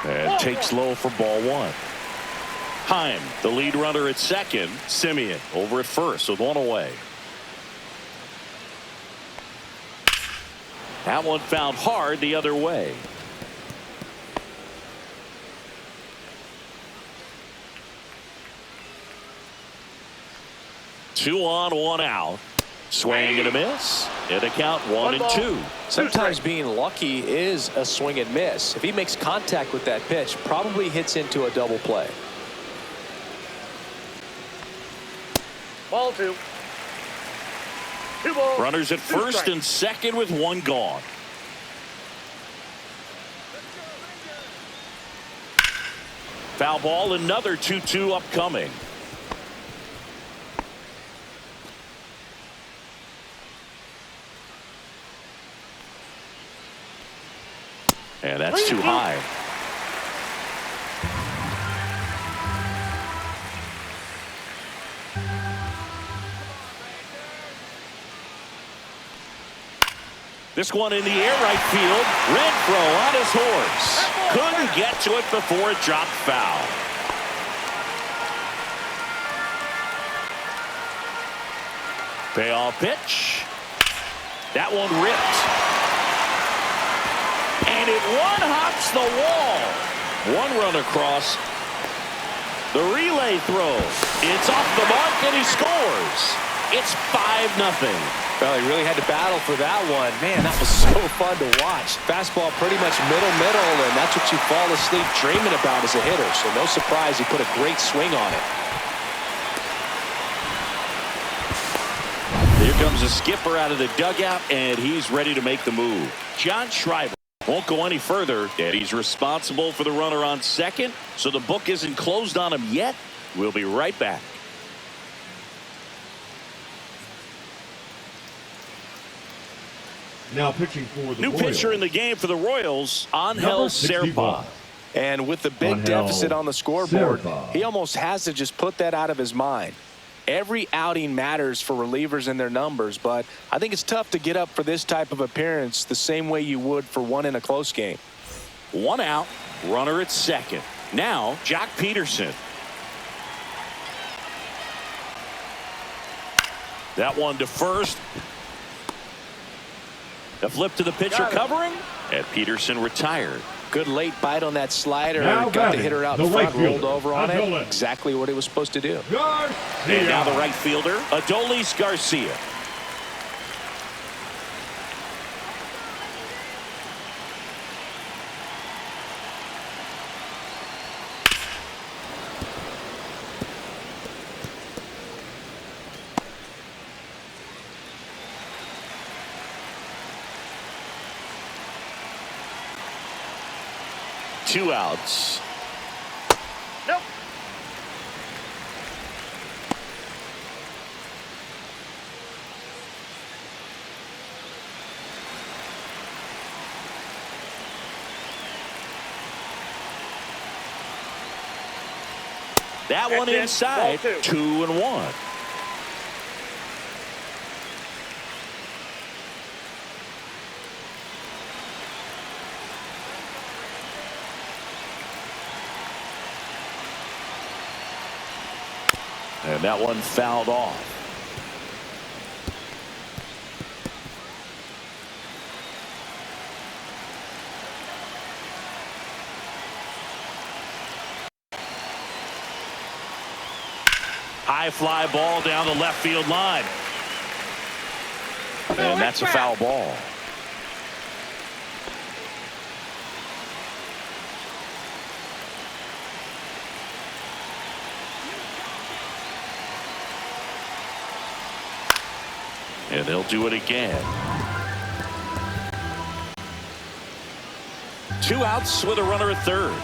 And takes low for ball one. Heim, the lead runner at second. Simeon over at first with one away. That one found hard the other way. Two on, one out. Swing and a miss. And a count 1-2. Sometimes being lucky is a swing and miss. If he makes contact with that pitch, probably hits into a double play. Ball two. 2 balls. Runners at two first strikes. and second with one gone. Foul ball, another 2-2 upcoming. And that's too high. This one in the air right field. Renfroe on his horse. Couldn't get to it before it dropped foul. Payoff pitch. That one ripped. And it one-hops the wall. One run across. The relay throw. It's off the mark and he scores. It's 5-0. Well, he really had to battle for that one. Man, that was so fun to watch. Fastball pretty much middle, and that's what you fall asleep dreaming about as a hitter. So no surprise he put a great swing on it. Here comes the skipper out of the dugout, and he's ready to make the move. John Schreiber won't go any further, and he's responsible for the runner on second, so the book isn't closed on him yet. We'll be right back. Now pitching for the New Royals. pitcher in the game for the Royals, Angel Number Serpa. 61. And with the big Angel deficit on the scoreboard, Serpa. he almost has to just put that out of his mind. Every outing matters for relievers and their numbers, but I think it's tough to get up for this type of appearance the same way you would for one in a close game. One out, runner at second. Now, Jock Peterson. That one to first. The flip to the pitcher covering, and Peterson retired. Good late bite on that slider. Now Got the batting, hitter out the in front, right fielder, rolled over on it. Adolis. Exactly what he was supposed to do. And now the right fielder, Adolis Garcia. Two outs. Nope. That one That's it. inside. Ball two. 2-1. And that one fouled off. High fly ball down the left field line. And that's a foul ball. And they'll do it again. 2 outs with a runner at third.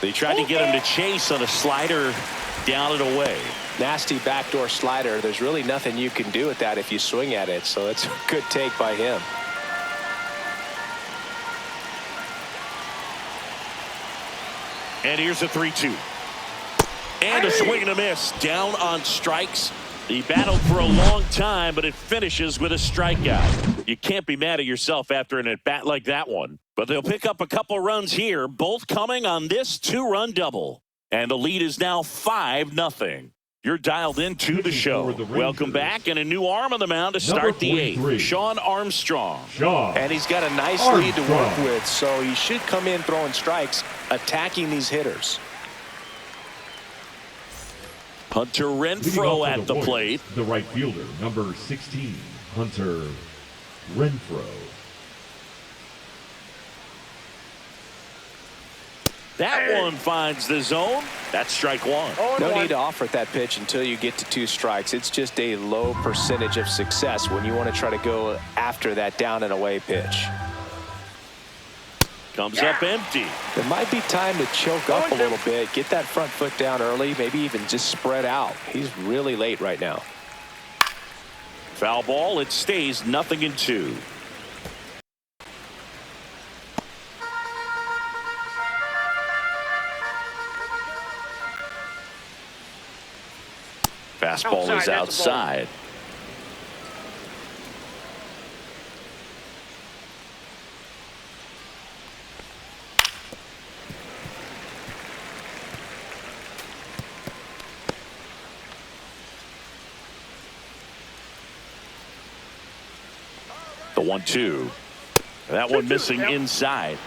They tried to get him to chase on a slider down and away. Nasty backdoor slider. There's really nothing you can do with that if you swing at it. So it's a good take by him. And here's a 3-2. And a swing and a miss. Down on strikes. He battled for a long time, but it finishes with a strikeout. You can't be mad at yourself after an at-bat like that one. But they'll pick up a couple runs here, both coming on this 2-run double. And the lead is now 5-0. You're dialed into the show. Welcome back, and a new arm on the mound to start the 8th. Sean Armstrong. And he's got a nice lead to work with, so he should come in throwing strikes, attacking these hitters. Hunter Renfroe at the plate. The right fielder, number 16, Hunter Renfroe. That one finds the zone. That's strike one. No need to offer that pitch until you get to 2 strikes. It's just a low percentage of success when you want to try to go after that down and away pitch. Comes up empty. It might be time to choke up a little bit, get that front foot down early, maybe even just spread out. He's really late right now. Foul ball. It stays 0-2. Fastball is outside. The 1-2. That one missing inside.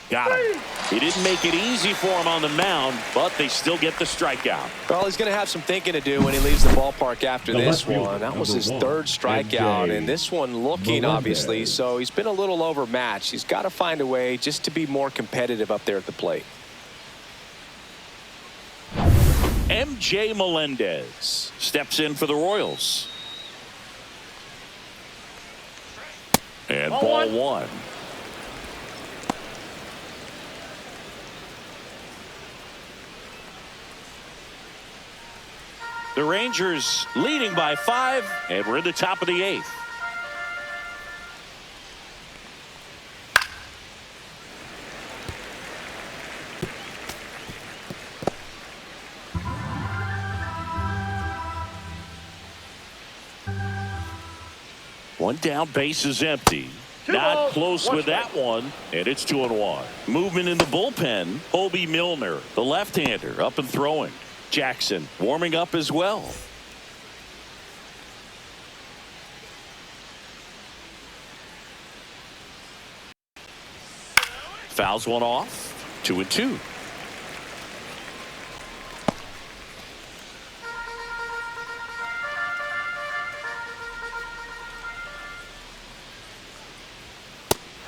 Got him. He didn't make it easy for him on the mound, but they still get the strikeout. Well, he's going to have some thinking to do when he leaves the ballpark after this one. That was his 3rd strikeout, and this one looking, obviously, so he's been a little overmatched. He's got to find a way just to be more competitive up there at the plate. MJ Melendez steps in for the Royals. And ball one. The Rangers leading by 5, and we're in the top of the 8th. One down, base is empty. Not close with that one, and it's 2-1. Movement in the bullpen. Hobie Milner, the left-hander, up and throwing. Jackson warming up as well. Fouls one off. 2-2.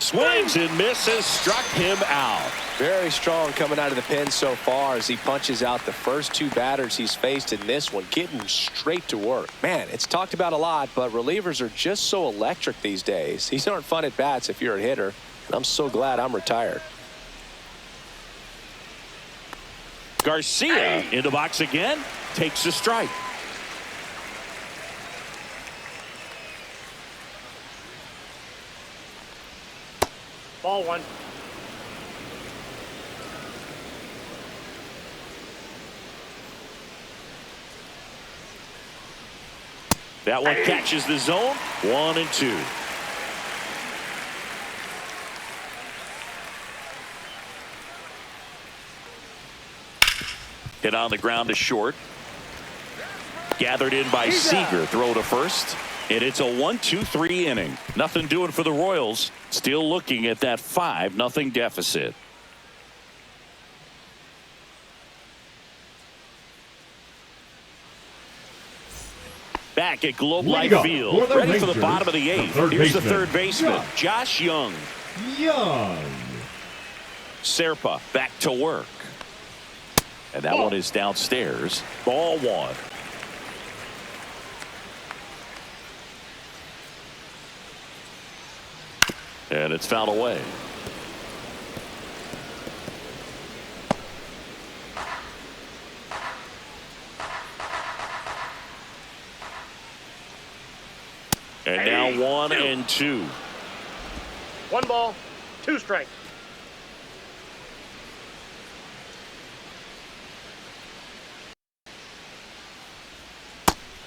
Swings and misses, struck him out. Very strong coming out of the pen so far as he punches out the first 2 batters he's faced in this one, getting straight to work. Man, it's talked about a lot, but relievers are just so electric these days. These aren't fun at bats if you're a hitter, and I'm so glad I'm retired. Garcia in the box again, takes a strike. Ball one. That one catches the zone. 1-2. Hit on the ground to short. Gathered in by Seager. Throw to first. And it's a 1-2-3 inning. Nothing doing for the Royals. Still looking at that 5-0 deficit. Back at Globe Life Field. Ready for the bottom of the 8th. Here's the third baseman, Josh Young. Serpa back to work. And that one is downstairs. Ball one. And it's fouled away. And now 1-2. 1 ball, 2 strikes.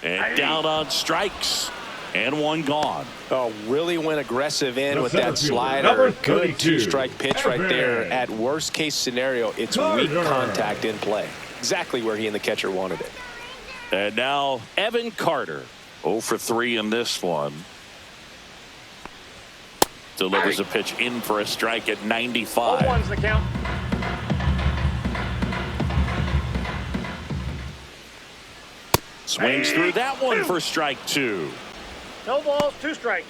And down on strikes. And 1 gone. Oh, really went aggressive in with that slider. Good 2-strike pitch right there. At worst case scenario, it's weak contact in play. Exactly where he and the catcher wanted it. And now Evan Carter. 0 for 3 in this one. Delivers a pitch in for a strike at 95. 0-1's the count. Swings through that one for strike 2. No balls, 2 strikes.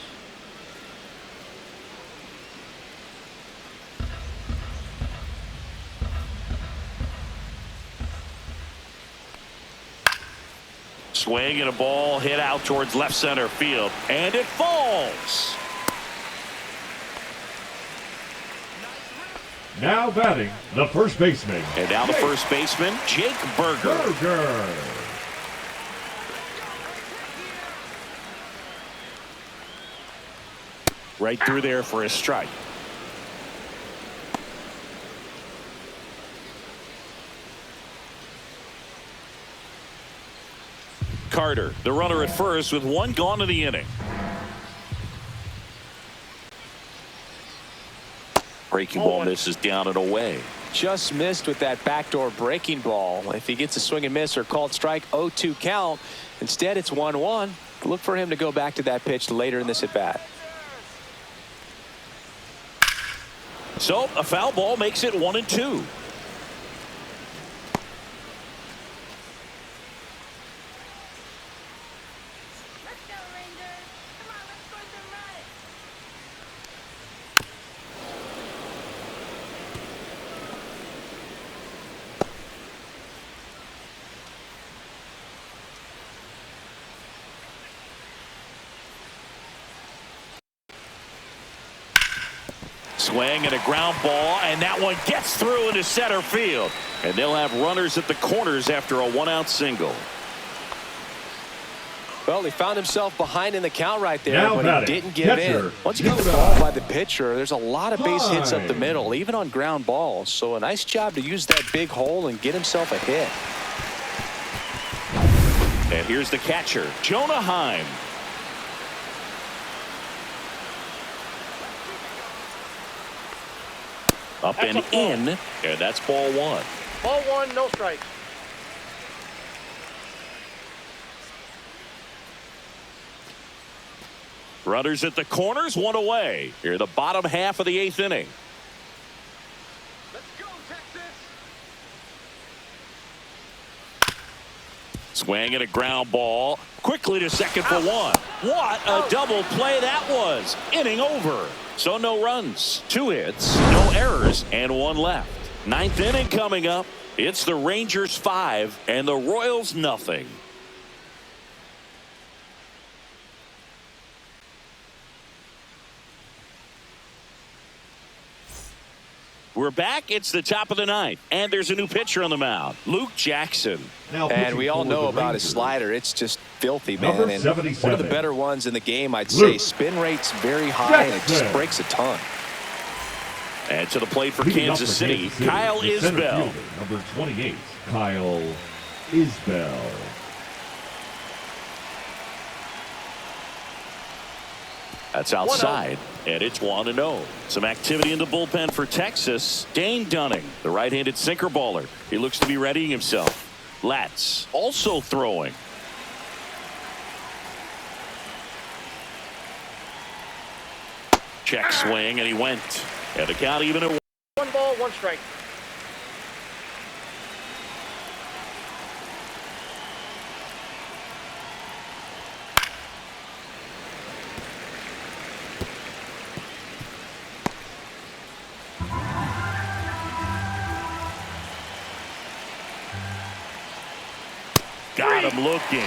Swing and a ball hit out towards left center field. And it falls. Now batting, the first baseman. And now the first baseman, Jake Berger. Right through there for a strike. Carter, the runner at first with 1 gone in the inning. Breaking ball misses down and away. Just missed with that backdoor breaking ball. If he gets a swing and miss or called strike, 0-2 count. Instead, it's 1-1. Look for him to go back to that pitch later in this at bat. So a foul ball makes it 1-2. Let's go, Rangers. Come on, let's score some runs. Swing and a ground ball, and that one gets through into center field. And they'll have runners at the corners after a 1-out single. Well, he found himself behind in the count right there, Now but he didn't give in. Once you get the ball by the pitcher, there's a lot of base hits up the middle, even on ground balls. So a nice job to use that big hole and get himself a hit. And here's the catcher, Jonah Heim. Up and in, and that's ball 1. Ball 1, no strikes. Runners at the corners, 1 away. Here, the bottom half of the 8th inning. Let's go, Texas. Swing and a ground ball. Quickly to second for 1. What a double play that was. Inning over. So no runs, 2 hits, no errors, and 1 left. 9th inning coming up. It's the Rangers 5 and the Royals nothing. We're back. It's the top of the 9th, and there's a new pitcher on the mound, Luke Jackson. And we all know about his slider. It's just filthy, man. And one of the better ones in the game, I'd say. Spin rate's very high, and it just breaks a ton. And to the plate for Leading up Kansas for City, Kansas City, Kyle the center Isbell. fielder, number 28, Kyle Isbell. That's outside, and it's 1-0. Some activity in the bullpen for Texas. Dane Dunning, the right-handed sinker baller. He looks to be readying himself. Latz also throwing. Check swing, and he went. And the count even at 1 ball, 1 strike. got him looking.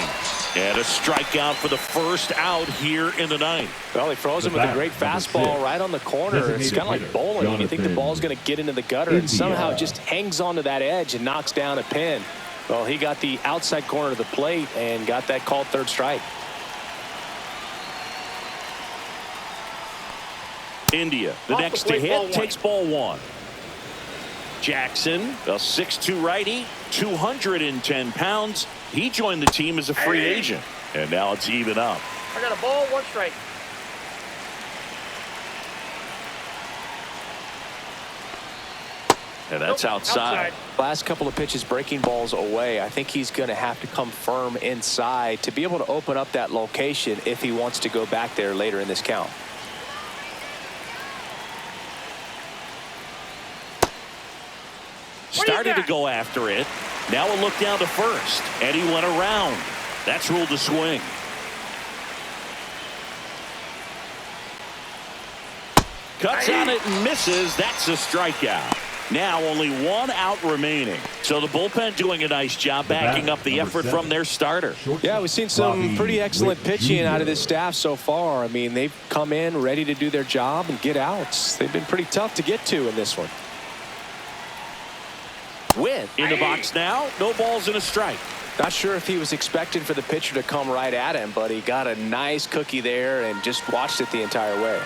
And a strikeout for the first out here in the ninth. Well, he froze him with a great fastball right on the corner. It's kind of like bowling. You think the ball's going to get into the gutter, and somehow it just hangs onto that edge and knocks down a pin. Well, he got the outside corner of the plate and got that called third strike. India, the next to hit, takes ball 1. Jackson, a 6'2" righty, 210 pounds. He joined the team as a free agent, and now it's even up. I got a ball, 1 strike. And that's outside. Last couple of pitches breaking balls away. I think he's going to have to come firm inside to be able to open up that location if he wants to go back there later in this count. Started to go after it. Now a look down to first, and he went around. That's ruled a swing. Cuts on it and misses. That's a strikeout. Now only 1 out remaining. So the bullpen doing a nice job backing up the effort from their starter. Yeah, we've seen some pretty excellent pitching out of this staff so far. I mean, they've come in ready to do their job and get outs. They've been pretty tough to get to in this one. Witt in the box now. No balls and a strike. Not sure if he was expecting for the pitcher to come right at him, but he got a nice cookie there and just watched it the entire way.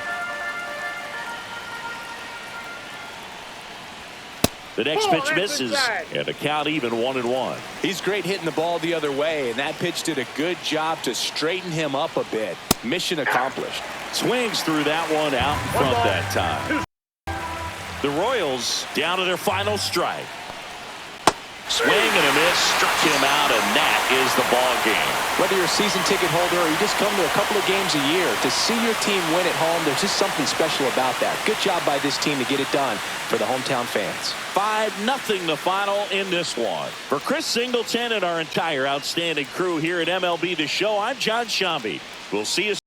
The next pitch misses, and the count even 1-1. He's great hitting the ball the other way, and that pitch did a good job to straighten him up a bit. Mission accomplished. Swings through that one out in front that time. The Royals down to their final strike. Swing and a miss, struck him out, and that is the ball game. Whether you're a season ticket holder or you just come to a couple of games a year, to see your team win at home, there's just something special about that. Good job by this team to get it done for the hometown fans. 5-0 the final in this one. For Chris Singleton and our entire outstanding crew here at MLB The Show, I'm John Shambi. We'll see you